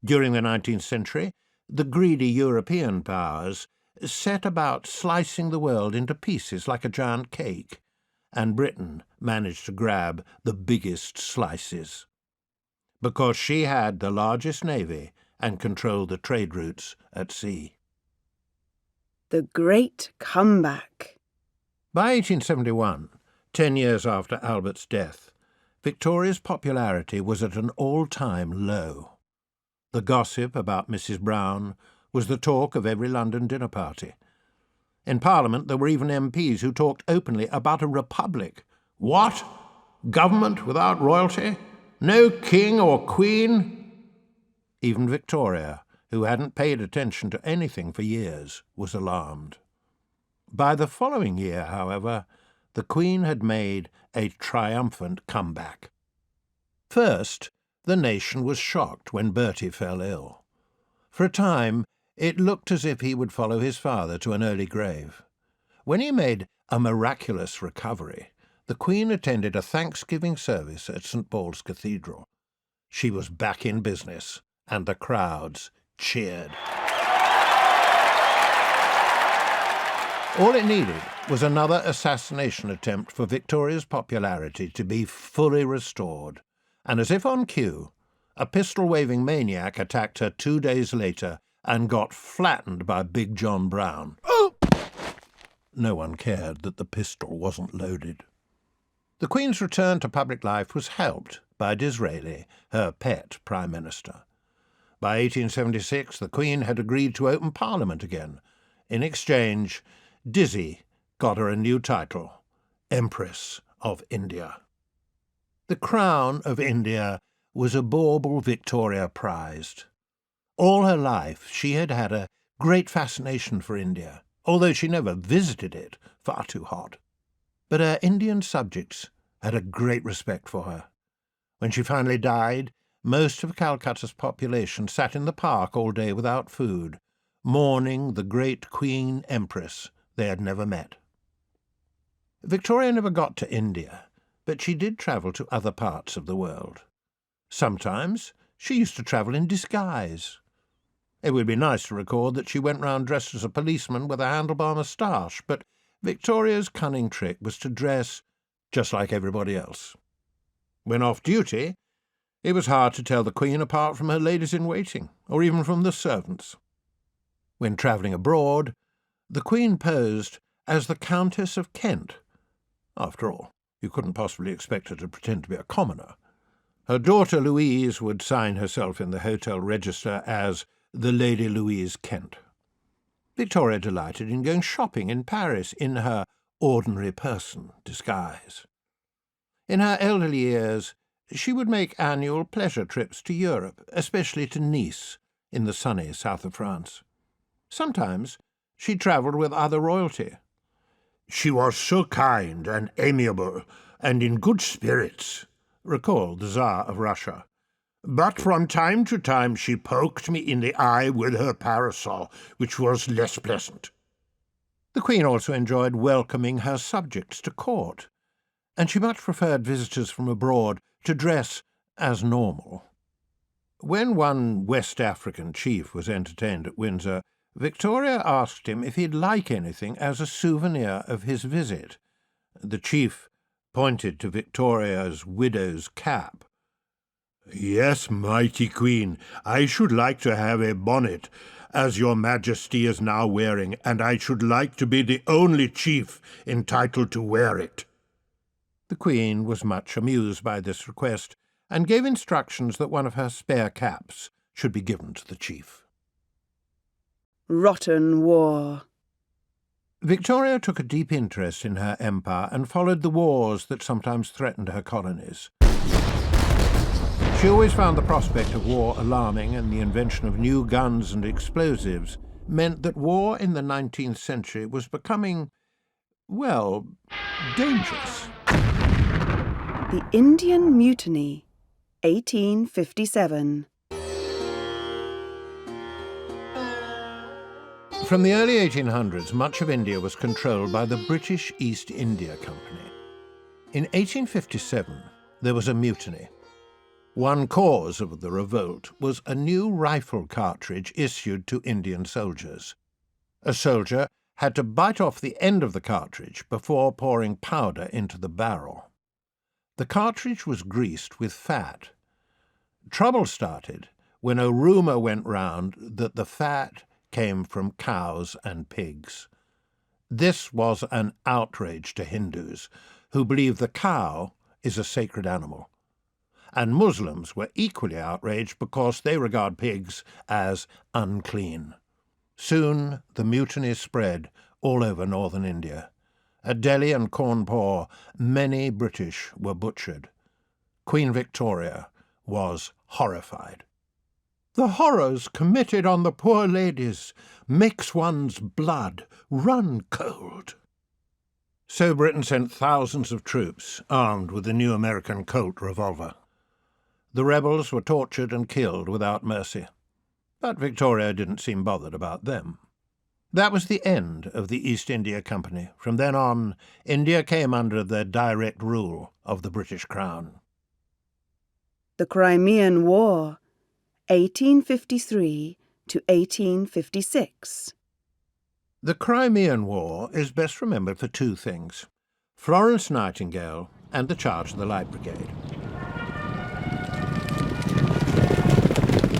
During the 19th century, the greedy European powers set about slicing the world into pieces like a giant cake, and Britain managed to grab the biggest slices. Because she had the largest navy and controlled the trade routes at sea. The Great Comeback. By 1871, 10 years after Albert's death, Victoria's popularity was at an all-time low. The gossip about Mrs. Brown was the talk of every London dinner party. In Parliament, there were even MPs who talked openly about a republic. What? Government without royalty? No king or queen? Even Victoria, who hadn't paid attention to anything for years, was alarmed. By the following year, however, the Queen had made a triumphant comeback. First, the nation was shocked when Bertie fell ill. For a time, it looked as if he would follow his father to an early grave. When he made a miraculous recovery, the Queen attended a Thanksgiving service at St. Paul's Cathedral. She was back in business, and the crowds cheered. All it needed was another assassination attempt for Victoria's popularity to be fully restored, and as if on cue, a pistol-waving maniac attacked her 2 days later and got flattened by Big John Brown. No one cared that the pistol wasn't loaded. The Queen's return to public life was helped by Disraeli, her pet Prime Minister. By 1876, the Queen had agreed to open Parliament again. In exchange, Dizzy got her a new title, Empress of India. The crown of India was a bauble Victoria prized. All her life she had had a great fascination for India, although she never visited it, far too hot. But her Indian subjects had a great respect for her. When she finally died, most of Calcutta's population sat in the park all day without food, mourning the great Queen Empress they had never met. Victoria never got to India, but she did travel to other parts of the world. Sometimes she used to travel in disguise. It would be nice to record that she went round dressed as a policeman with a handlebar moustache, but Victoria's cunning trick was to dress just like everybody else. When off duty, it was hard to tell the Queen apart from her ladies-in-waiting, or even from the servants. When travelling abroad, the Queen posed as the Countess of Kent. After all, you couldn't possibly expect her to pretend to be a commoner. Her daughter Louise would sign herself in the hotel register as the Lady Louise Kent. Victoria delighted in going shopping in Paris in her ordinary person disguise. In her elderly years, she would make annual pleasure trips to Europe, especially to Nice, in the sunny south of France. Sometimes she travelled with other royalty. "She was so kind and amiable and in good spirits," recalled the Tsar of Russia. "But from time to time she poked me in the eye with her parasol, which was less pleasant." The Queen also enjoyed welcoming her subjects to court, and she much preferred visitors from abroad to dress as normal. When one West African chief was entertained at Windsor, Victoria asked him if he'd like anything as a souvenir of his visit. The chief pointed to Victoria's widow's cap. "Yes, mighty Queen, I should like to have a bonnet, as your Majesty is now wearing, and I should like to be the only chief entitled to wear it." The Queen was much amused by this request, and gave instructions that one of her spare caps should be given to the chief. Rotten war. Victoria took a deep interest in her empire and followed the wars that sometimes threatened her colonies. She always found the prospect of war alarming, and the invention of new guns and explosives meant that war in the 19th century was becoming, well, dangerous. The Indian Mutiny, 1857. From the early 1800s, much of India was controlled by the British East India Company. In 1857, there was a mutiny. One cause of the revolt was a new rifle cartridge issued to Indian soldiers. A soldier had to bite off the end of the cartridge before pouring powder into the barrel. The cartridge was greased with fat. Trouble started when a rumour went round that the fat came from cows and pigs. This was an outrage to Hindus, who believe the cow is a sacred animal. And Muslims were equally outraged because they regard pigs as unclean. Soon the mutiny spread all over northern India. At Delhi and Cawnpore, many British were butchered. Queen Victoria was horrified. "The horrors committed on the poor ladies makes one's blood run cold." So Britain sent thousands of troops armed with the new American Colt revolver. The rebels were tortured and killed without mercy, but Victoria didn't seem bothered about them. That was the end of the East India Company. From then on, India came under the direct rule of the British Crown. The Crimean War, 1853 to 1856. The Crimean War is best remembered for two things: Florence Nightingale and the charge of the Light Brigade.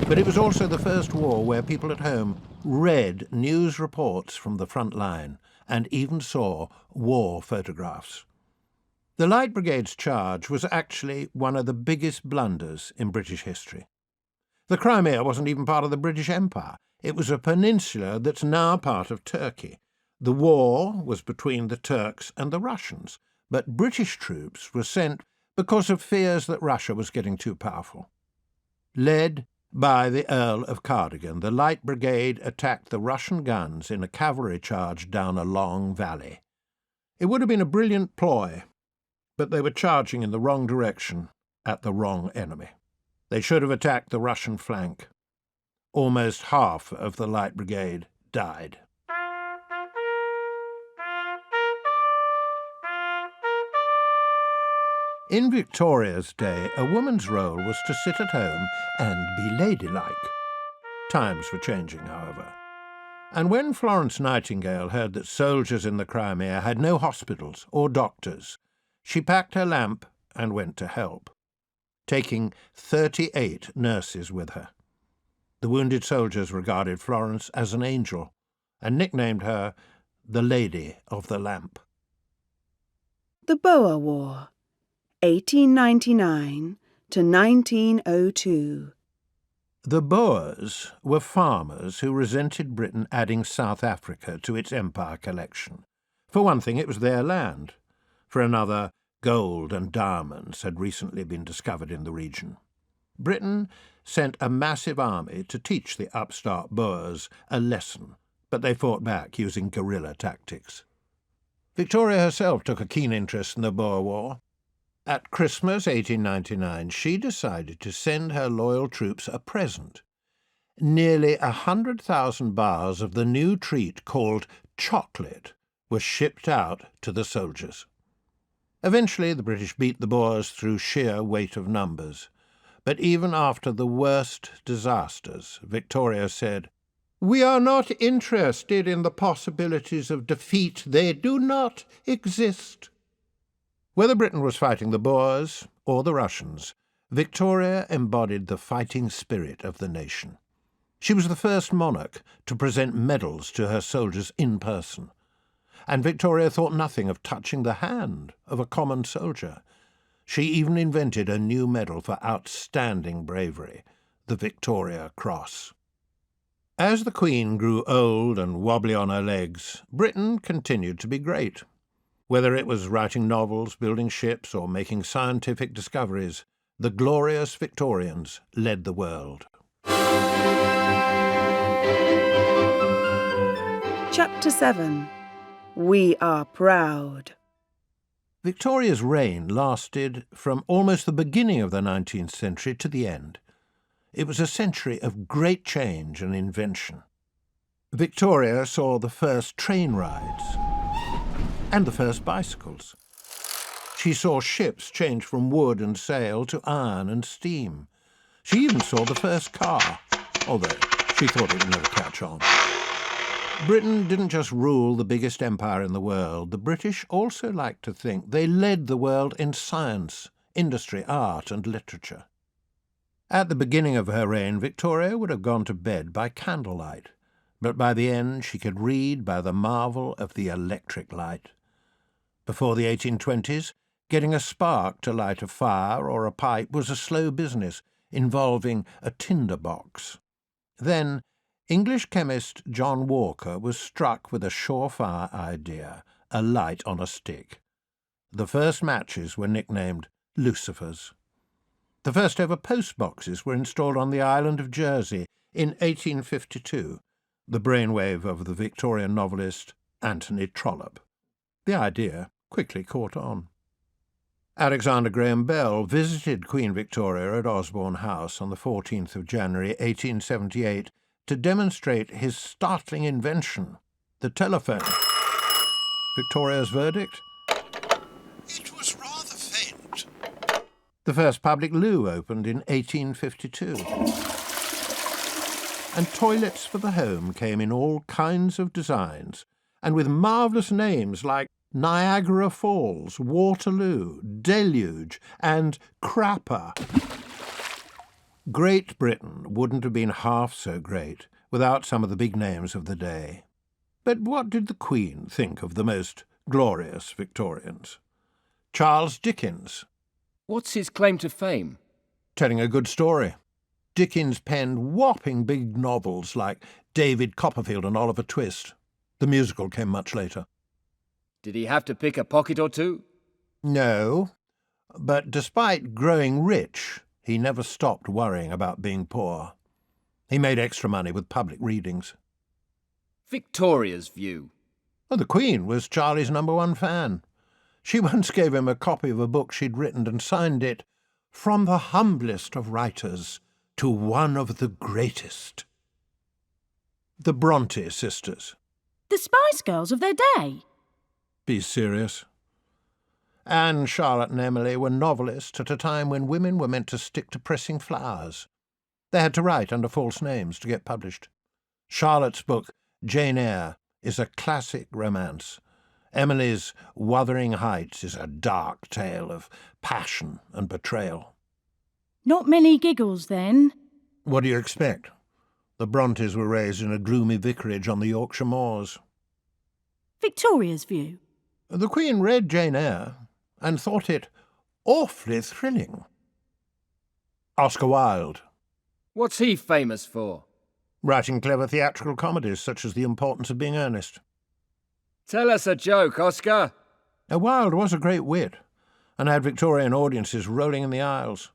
But it was also the first war where people at home read news reports from the front line and even saw war photographs. The Light Brigade's charge was actually one of the biggest blunders in British history. The Crimea wasn't even part of the British Empire. It was a peninsula that's now part of Turkey. The war was between the Turks and the Russians, but British troops were sent because of fears that Russia was getting too powerful. Led by the Earl of Cardigan, the Light Brigade attacked the Russian guns in a cavalry charge down a long valley. It would have been a brilliant ploy, but they were charging in the wrong direction at the wrong enemy. They should have attacked the Russian flank. Almost half of the Light Brigade died. In Victoria's day, a woman's role was to sit at home and be ladylike. Times were changing, however. And when Florence Nightingale heard that soldiers in the Crimea had no hospitals or doctors, she packed her lamp and went to help, taking 38 nurses with her. The wounded soldiers regarded Florence as an angel and nicknamed her the Lady of the Lamp. The Boa War, 1899 to 1902. The Boers were farmers who resented Britain adding South Africa to its empire collection. For one thing, it was their land. For another, Gold and diamonds had recently been discovered in the region. Britain sent a massive army to teach the upstart Boers a lesson, but they fought back using guerrilla tactics. Victoria herself took a keen interest in the Boa War. At Christmas 1899, she decided to send her loyal troops a present. Nearly 100,000 bars of the new treat called chocolate were shipped out to the soldiers. Eventually, the British beat the Boers through sheer weight of numbers. But even after the worst disasters, Victoria said, "We are not interested in the possibilities of defeat. They do not exist." Whether Britain was fighting the Boers or the Russians, Victoria embodied the fighting spirit of the nation. She was the first monarch to present medals to her soldiers in person. And Victoria thought nothing of touching the hand of a common soldier. She even invented a new medal for outstanding bravery, the Victoria Cross. As the Queen grew old and wobbly on her legs, Britain continued to be great. Whether it was writing novels, building ships, or making scientific discoveries, the glorious Victorians led the world. Chapter 7. We are proud. Victoria's reign lasted from almost the beginning of the 19th century to the end. It was a century of great change and invention. Victoria saw the first train rides and the first bicycles. She saw ships change from wood and sail to iron and steam. She even saw the first car, although she thought it would never catch on. Britain didn't just rule the biggest empire in the world. The British also liked to think they led the world in science, industry, art and literature. At the beginning of her reign, Victoria would have gone to bed by candlelight, but by the end she could read by the marvel of the electric light. Before the 1820s, getting a spark to light a fire or a pipe was a slow business involving a tinder box. Then English chemist John Walker was struck with a surefire idea, a light on a stick. The first matches were nicknamed Lucifers. The first ever post boxes were installed on the island of Jersey in 1852, the brainwave of the Victorian novelist Anthony Trollope. The idea quickly caught on. Alexander Graham Bell visited Queen Victoria at Osborne House on the 14th of January 1878 to demonstrate his startling invention, the telephone. Victoria's verdict? It was rather faint. The first public loo opened in 1852. And toilets for the home came in all kinds of designs, and with marvellous names like Niagara Falls, Waterloo, Deluge, and Crapper. Great Britain wouldn't have been half so great without some of the big names of the day. But what did the Queen think of the most glorious Victorians? Charles Dickens. What's his claim to fame? Telling a good story. Dickens penned whopping big novels like David Copperfield and Oliver Twist. The musical came much later. Did he have to pick a pocket or two? No, but despite growing rich, he never stopped worrying about being poor. He made extra money with public readings. Victoria's view. Well, the Queen was Charlie's #1 fan. She once gave him a copy of a book she'd written and signed it, "From the humblest of writers to one of the greatest." The Bronte sisters. The Spice Girls of their day. Be serious. Anne, Charlotte and Emily were novelists at a time when women were meant to stick to pressing flowers. They had to write under false names to get published. Charlotte's book, Jane Eyre, is a classic romance. Emily's Wuthering Heights is a dark tale of passion and betrayal. Not many giggles, then. What do you expect? The Brontes were raised in a gloomy vicarage on the Yorkshire moors. Victoria's view. The Queen read Jane Eyre and thought it awfully thrilling. Oscar Wilde. What's he famous for? Writing clever theatrical comedies such as The Importance of Being Earnest. Tell us a joke, Oscar. Wilde was a great wit, and had Victorian audiences rolling in the aisles.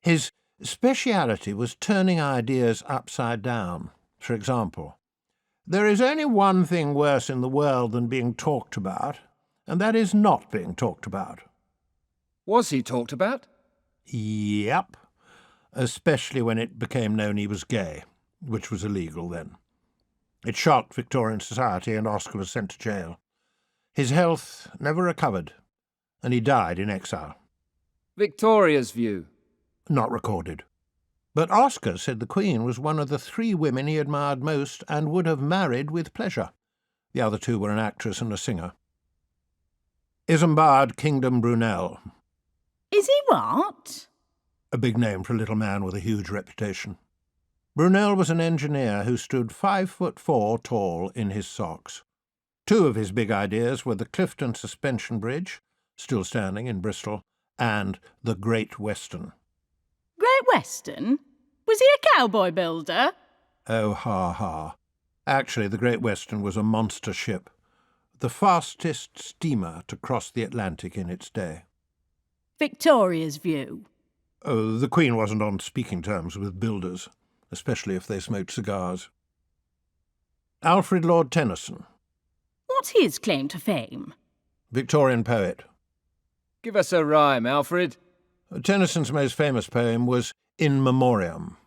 His speciality was turning ideas upside down. For example, there is only one thing worse in the world than being talked about, and that is not being talked about. Was he talked about? Yep, especially when it became known he was gay, which was illegal then. It shocked Victorian society, and Oscar was sent to jail. His health never recovered, and he died in exile. Victoria's view. Not recorded. But Oscar said the Queen was one of the 3 women he admired most and would have married with pleasure. The other 2 were an actress and a singer. Isambard Kingdom Brunel. Is he what? A big name for a little man with a huge reputation. Brunel was an engineer who stood 5'4" tall in his socks. 2 of his big ideas were the Clifton Suspension Bridge, still standing in Bristol, and the Great Western. Great Western? Was he a cowboy builder? Oh, ha, ha. Actually, the Great Western was a monster ship, the fastest steamer to cross the Atlantic in its day. Victoria's view. Oh, the Queen wasn't on speaking terms with builders, especially if they smoked cigars. Alfred Lord Tennyson. What's his claim to fame? Victorian poet. Give us a rhyme, Alfred. Tennyson's most famous poem was In Memoriam.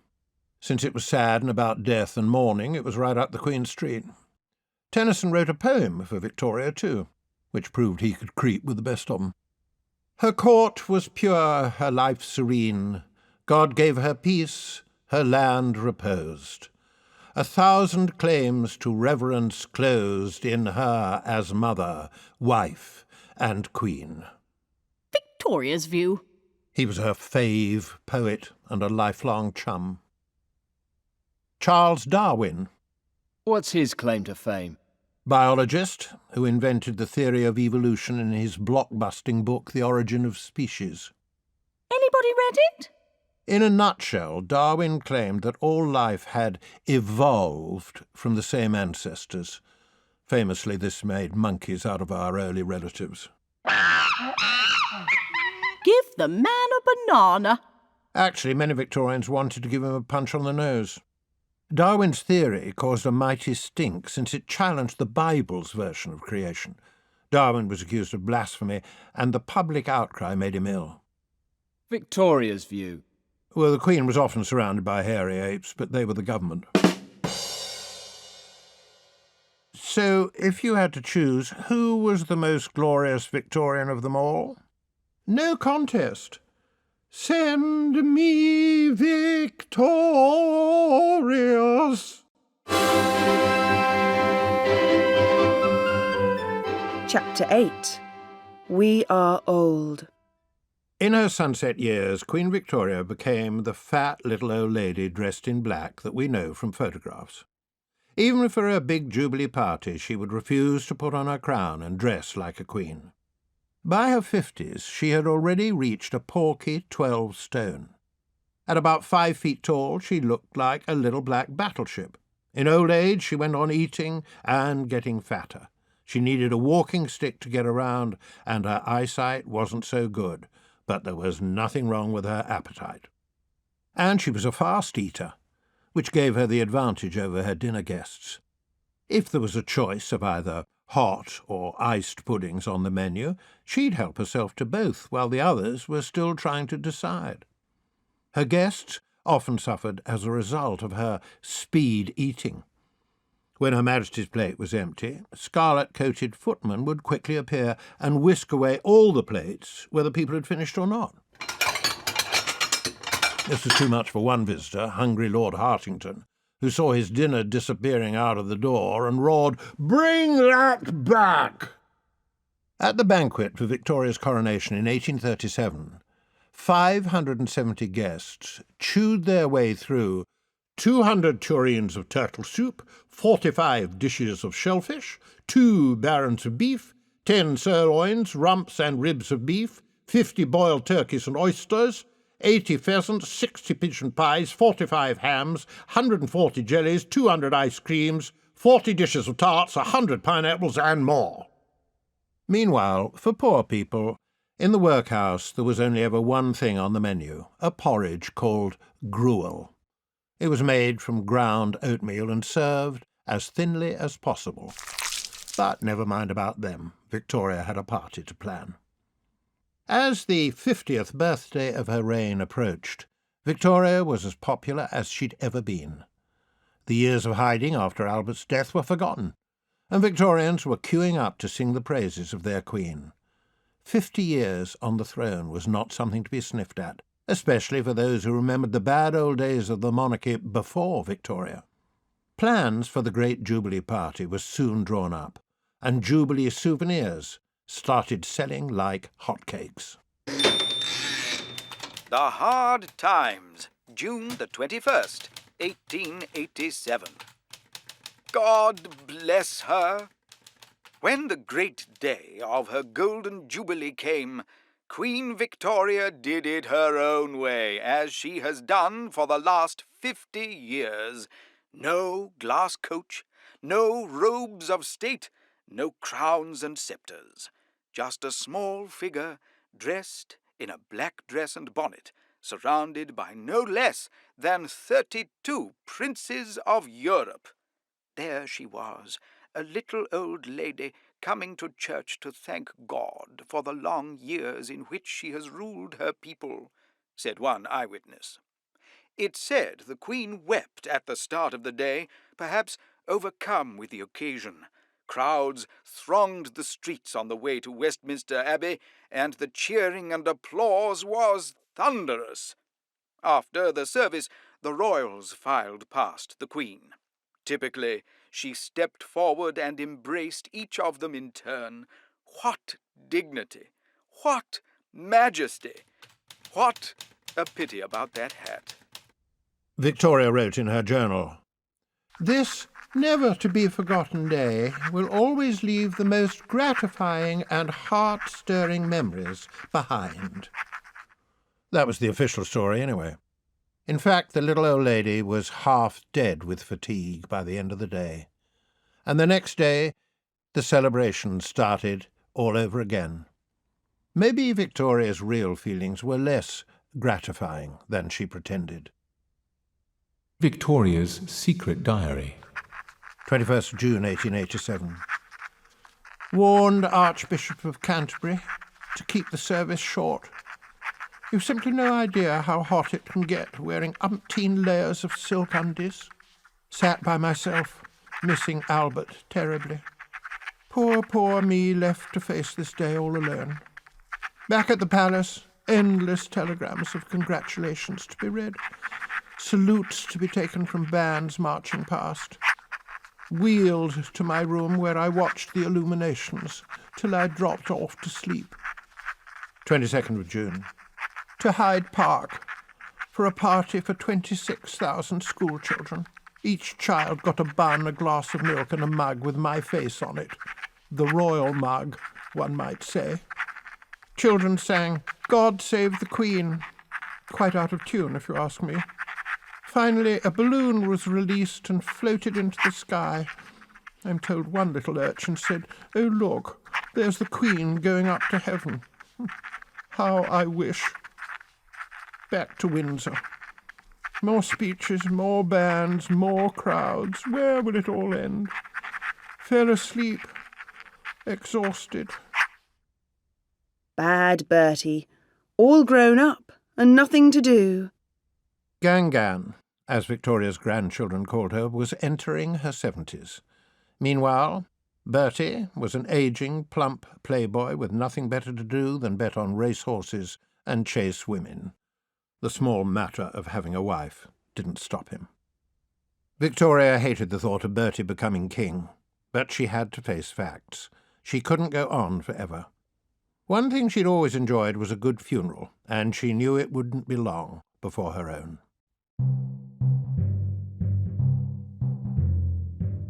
Since it was sad and about death and mourning, it was right up the Queen's Street. Tennyson wrote a poem for Victoria too, which proved he could creep with the best of them. Her court was pure, her life serene. God gave her peace, her land reposed. 1,000 claims to reverence closed in her as mother, wife, and queen. Victoria's view. He was her fave poet and a lifelong chum. Charles Darwin. What's his claim to fame? Biologist who invented the theory of evolution in his blockbusting book The Origin of Species. Anybody read it? In a nutshell, Darwin claimed that all life had evolved from the same ancestors. Famously, this made monkeys out of our early relatives. Give the man a banana. Actually, many Victorians wanted to give him a punch on the nose. Darwin's theory caused a mighty stink since it challenged the Bible's version of creation. Darwin was accused of blasphemy, and the public outcry made him ill. Victoria's view. Well, the Queen was often surrounded by hairy apes, but they were the government. So, if you had to choose, who was the most glorious Victorian of them all? No contest. Send me victorious. Chapter 8. We are old. In her sunset years, Queen Victoria became the fat little old lady dressed in black that we know from photographs. Even for her big Jubilee party, she would refuse to put on her crown and dress like a queen. By her 50s, she had already reached a porky 12 stone. At about 5 feet tall, she looked like a little black battleship. In old age, she went on eating and getting fatter. She needed a walking stick to get around, and her eyesight wasn't so good, but there was nothing wrong with her appetite. And she was a fast eater, which gave her the advantage over her dinner guests. If there was a choice of either hot or iced puddings on the menu, she'd help herself to both while the others were still trying to decide. Her guests often suffered as a result of her speed eating. When Her Majesty's plate was empty, a scarlet-coated footman would quickly appear and whisk away all the plates, whether people had finished or not. This was too much for one visitor, hungry Lord Hartington, who saw his dinner disappearing out of the door and roared, "Bring that back!" At the banquet for Victoria's coronation in 1837, 570 guests chewed their way through 200 tureens of turtle soup, 45 dishes of shellfish, 2 barons of beef, 10 sirloins, rumps and ribs of beef, 50 boiled turkeys and oysters, 80 pheasants, 60 pigeon pies, 45 hams, 140 jellies, 200 ice creams, 40 dishes of tarts, 100 pineapples, and more. Meanwhile, for poor people, In the workhouse there was only ever one thing on the menu, a porridge called gruel. It was made from ground oatmeal and served as thinly as possible. But never mind about them. Victoria had a party to plan. As the 50th birthday of her reign approached, Victoria was as popular as she'd ever been. The years of hiding after Albert's death were forgotten, and Victorians were queuing up to sing the praises of their queen. 50 years on the throne was not something to be sniffed at, especially for those who remembered the bad old days of the monarchy before Victoria. Plans for the great Jubilee party were soon drawn up, and Jubilee souvenirs started selling like hotcakes. The Hard Times, June the 21st, 1887. God bless her! When the great day of her golden jubilee came, Queen Victoria did it her own way, as she has done for the last 50 years. No glass coach, no robes of state, no crowns and sceptres. Just a small figure dressed in a black dress and bonnet, surrounded by no less than 32 princes of Europe. There she was, a little old lady coming to church to thank God for the long years in which she has ruled her people, said one eyewitness. It said the Queen wept at the start of the day, perhaps overcome with the occasion. Crowds thronged the streets on the way to Westminster Abbey, and the cheering and applause was thunderous. After the service, the royals filed past the Queen. Typically, she stepped forward and embraced each of them in turn. What dignity! What majesty! What a pity about that hat! Victoria wrote in her journal, "This never-to-be-forgotten day will always leave the most gratifying and heart-stirring memories behind." That was the official story anyway. In fact, the little old lady was half dead with fatigue by the end of the day. And the next day, the celebration started all over again. Maybe Victoria's real feelings were less gratifying than she pretended. Victoria's secret diary. 21st June 1887. Warned Archbishop of Canterbury to keep the service short. You've simply no idea how hot it can get wearing umpteen layers of silk undies. Sat by myself, missing Albert terribly. Poor me left to face this day all alone. Back at the palace, endless telegrams of congratulations to be read. Salutes to be taken from bands marching past. Wheeled to my room where I watched the illuminations till I dropped off to sleep. 22nd of June. To Hyde Park for a party for 26,000 schoolchildren. Each child got a bun, a glass of milk and a mug with my face on it. The royal mug, one might say. Children sang, "God Save the Queen." Quite out of tune, if you ask me. Finally, a balloon was released and floated into the sky. I'm told one little urchin said, "Oh, look, there's the Queen going up to heaven." How I wish. Back to Windsor. More speeches, more bands, more crowds. Where will it all end? Fell asleep, exhausted. Bad Bertie. All grown up and nothing to do. Gangan, as Victoria's grandchildren called her, was entering her 70s. Meanwhile, Bertie was an ageing, plump playboy with nothing better to do than bet on racehorses and chase women. The small matter of having a wife didn't stop him. Victoria hated the thought of Bertie becoming king, but she had to face facts. She couldn't go on forever. One thing she'd always enjoyed was a good funeral, and she knew it wouldn't be long before her own.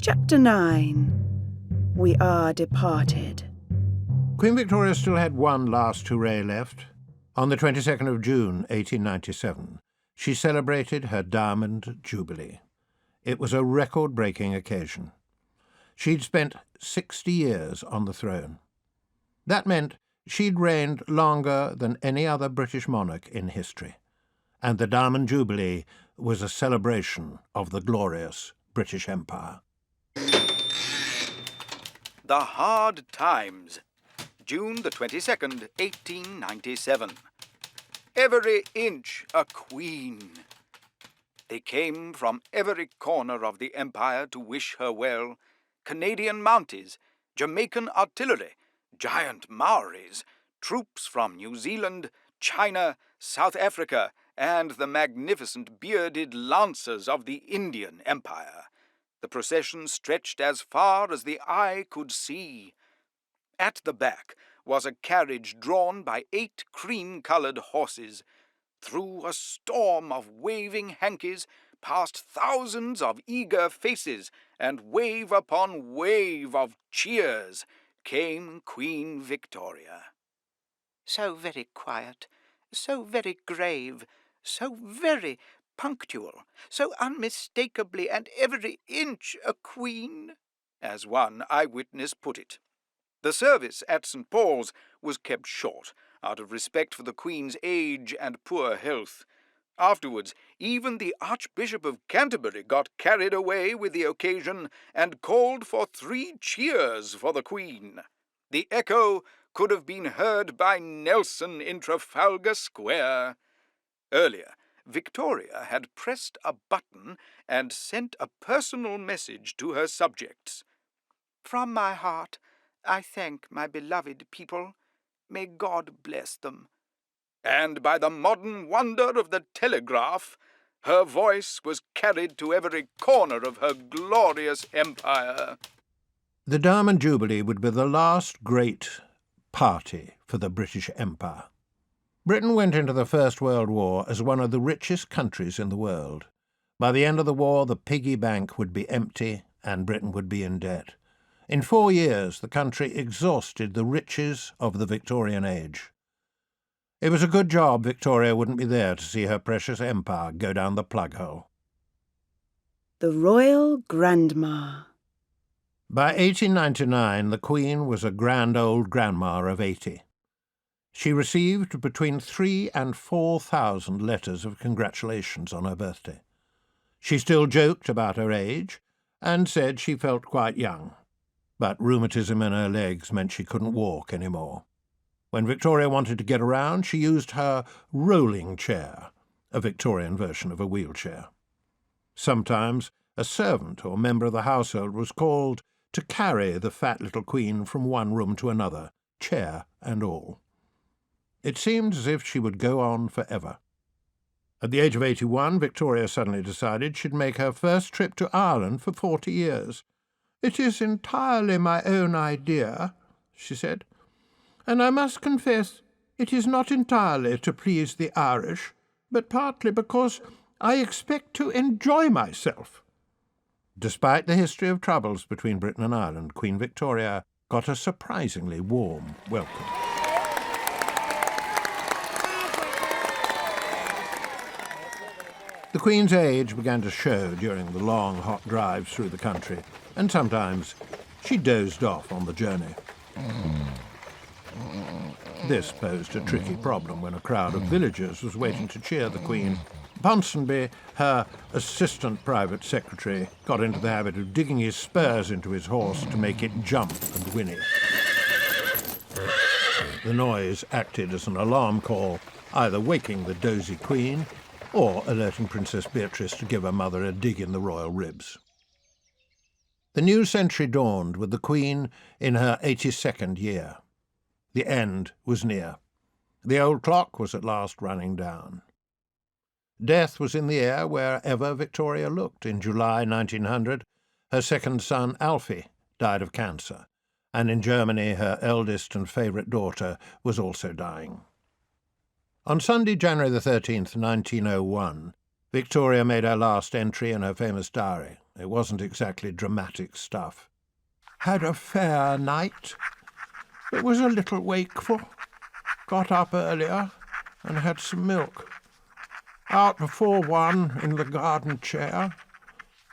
Chapter 9. We Are Departed. Queen Victoria still had one last hooray left. On the 22nd of June, 1897, she celebrated her Diamond Jubilee. It was a record-breaking occasion. She'd spent 60 years on the throne. That meant She'd reigned longer than any other British monarch in history, and the Diamond Jubilee was a celebration of the glorious British Empire. The Hard Times, June the 22nd, 1897. Every inch a queen. They came from every corner of the empire to wish her well. Canadian Mounties, Jamaican artillery, giant Maoris, troops from New Zealand, China, South Africa, and the magnificent bearded lancers of the Indian Empire. The procession stretched as far as the eye could see. At the back was a carriage drawn by 8 cream-coloured horses. Through a storm of waving hankies, past thousands of eager faces, and wave upon wave of cheers, came Queen Victoria. So very quiet, so very grave, so very punctual, so unmistakably and every inch a queen, as one eyewitness put it. The service at St. Paul's was kept short, out of respect for the Queen's age and poor health. Afterwards, even the Archbishop of Canterbury got carried away with the occasion and called for 3 cheers for the Queen. The echo could have been heard by Nelson in Trafalgar Square. Earlier, Victoria had pressed a button and sent a personal message to her subjects. "From my heart, I thank my beloved people. May God bless them." And by the modern wonder of the telegraph, her voice was carried to every corner of her glorious empire. The Diamond Jubilee would be the last great party for the British Empire. Britain went into the First World War as one of the richest countries in the world. By the end of the war, the piggy bank would be empty and Britain would be in debt. In 4 years, the country exhausted the riches of the Victorian age. It was a good job Victoria wouldn't be there to see her precious empire go down the plug hole. The Royal Grandma. By 1899, the Queen was a grand old grandma of 80. She received between 3,000 and 4,000 letters of congratulations on her birthday. She still joked about her age and said she felt quite young, but rheumatism in her legs meant she couldn't walk anymore. When Victoria wanted to get around, she used her rolling chair, a Victorian version of a wheelchair. Sometimes a servant or member of the household was called to carry the fat little Queen from one room to another, chair and all. It seemed as if she would go on forever. At the age of 81, Victoria suddenly decided she'd make her first trip to Ireland for 40 years. "It is entirely my own idea," she said, "and I must confess it is not entirely to please the Irish, but partly because I expect to enjoy myself." Despite the history of troubles between Britain and Ireland, Queen Victoria got a surprisingly warm welcome. The Queen's age began to show during the long, hot drives through the country, and sometimes she dozed off on the journey. This posed a tricky problem when a crowd of villagers was waiting to cheer the Queen. Ponsonby, her assistant private secretary, got into the habit of digging his spurs into his horse to make it jump and whinny. The noise acted as an alarm call, either waking the dozy Queen or alerting Princess Beatrice to give her mother a dig in the royal ribs. The new century dawned with the Queen in her 82nd year. The end was near. The old clock was at last running down. Death was in the air wherever Victoria looked. In July 1900, her second son, Alfie, died of cancer, and in Germany her eldest and favourite daughter was also dying. On Sunday, January the 13th, 1901, Victoria made her last entry in her famous diary. It wasn't exactly dramatic stuff. "Had a fair night. It was a little wakeful. Got up earlier and had some milk. Out before 1 in the garden chair.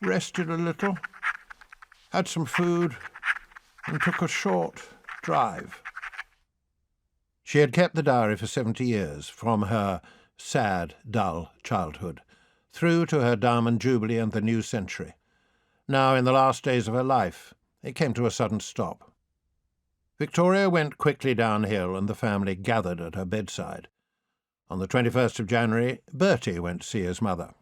Rested a little. Had some food and took a short drive." She had kept the diary for 70 years, from her sad, dull childhood, through to her Diamond Jubilee and the new century. Now, in the last days of her life, it came to a sudden stop. Victoria went quickly downhill, and the family gathered at her bedside. On the 21st of January, Bertie went to see his mother.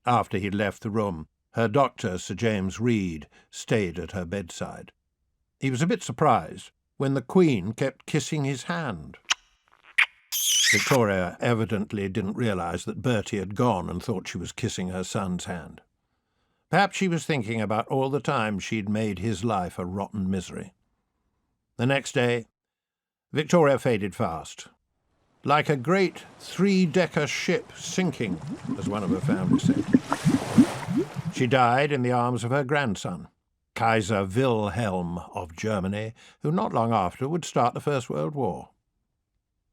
After he'd left the room, her doctor, Sir James Reed, stayed at her bedside. He was a bit surprised when the Queen kept kissing his hand. Victoria evidently didn't realise that Bertie had gone and thought she was kissing her son's hand. Perhaps she was thinking about all the time she'd made his life a rotten misery. The next day, Victoria faded fast. Like a great three-decker ship sinking, as one of her family said. She died in the arms of her grandson, Kaiser Wilhelm of Germany, who not long after would start the First World War.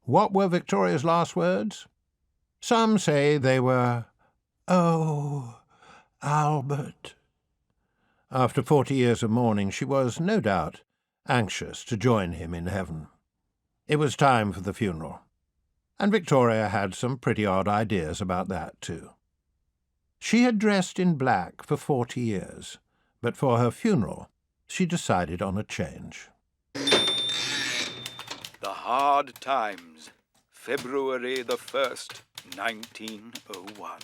What were Victoria's last words? Some say they were, "Oh, Albert." After 40 years of mourning, she was, no doubt, anxious to join him in heaven. It was time for the funeral, and Victoria had some pretty odd ideas about that too. She had dressed in black for 40 years, but for her funeral she decided on a change. The Hard Times, February the 1st, 1901.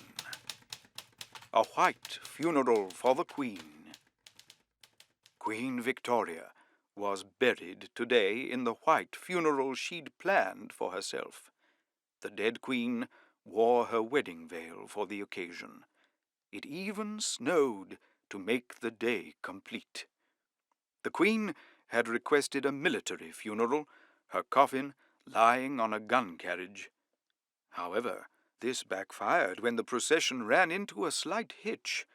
A white funeral for the Queen. Queen Victoria was buried today in the white funeral she'd planned for herself. The dead Queen wore her wedding veil for the occasion. It even snowed to make the day complete. The Queen had requested a military funeral, her coffin lying on a gun carriage. However, this backfired when the procession ran into a slight hitch.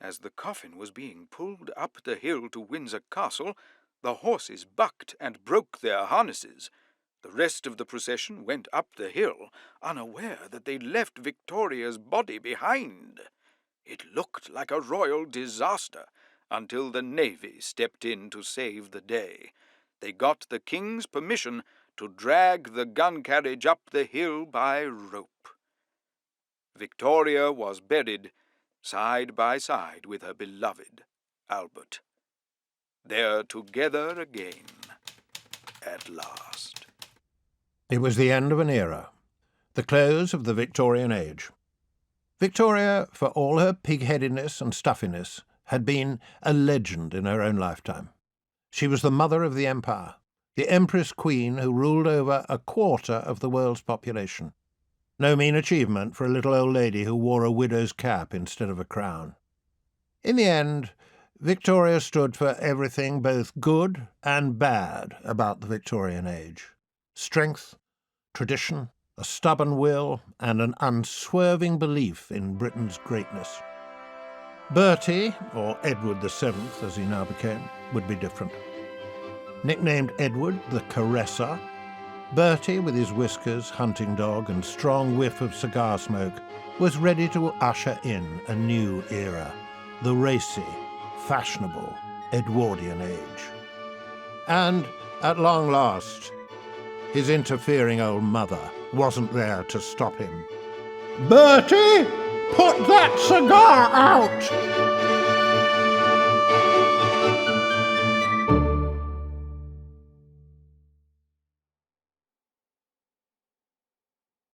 As the coffin was being pulled up the hill to Windsor Castle, the horses bucked and broke their harnesses. The rest of the procession went up the hill, unaware that they'd left Victoria's body behind. It looked like a royal disaster until the Navy stepped in to save the day. They got the King's permission to drag the gun carriage up the hill by rope. Victoria was buried side by side with her beloved Albert. They're together again at last. It was the end of an era, the close of the Victorian age. Victoria, for all her pig-headedness and stuffiness, had been a legend in her own lifetime. She was the mother of the empire, the Empress Queen who ruled over a quarter of the world's population. No mean achievement for a little old lady who wore a widow's cap instead of a crown. In the end, Victoria stood for everything both good and bad about the Victorian age. Strength, tradition, a stubborn will, and an unswerving belief in Britain's greatness. Bertie, or Edward VII, as he now became, would be different. Nicknamed Edward the Caresser, Bertie, with his whiskers, hunting dog, and strong whiff of cigar smoke, was ready to usher in a new era, the racy, fashionable Edwardian age. And, at long last, his interfering old mother wasn't there to stop him. "Bertie, put that cigar out!"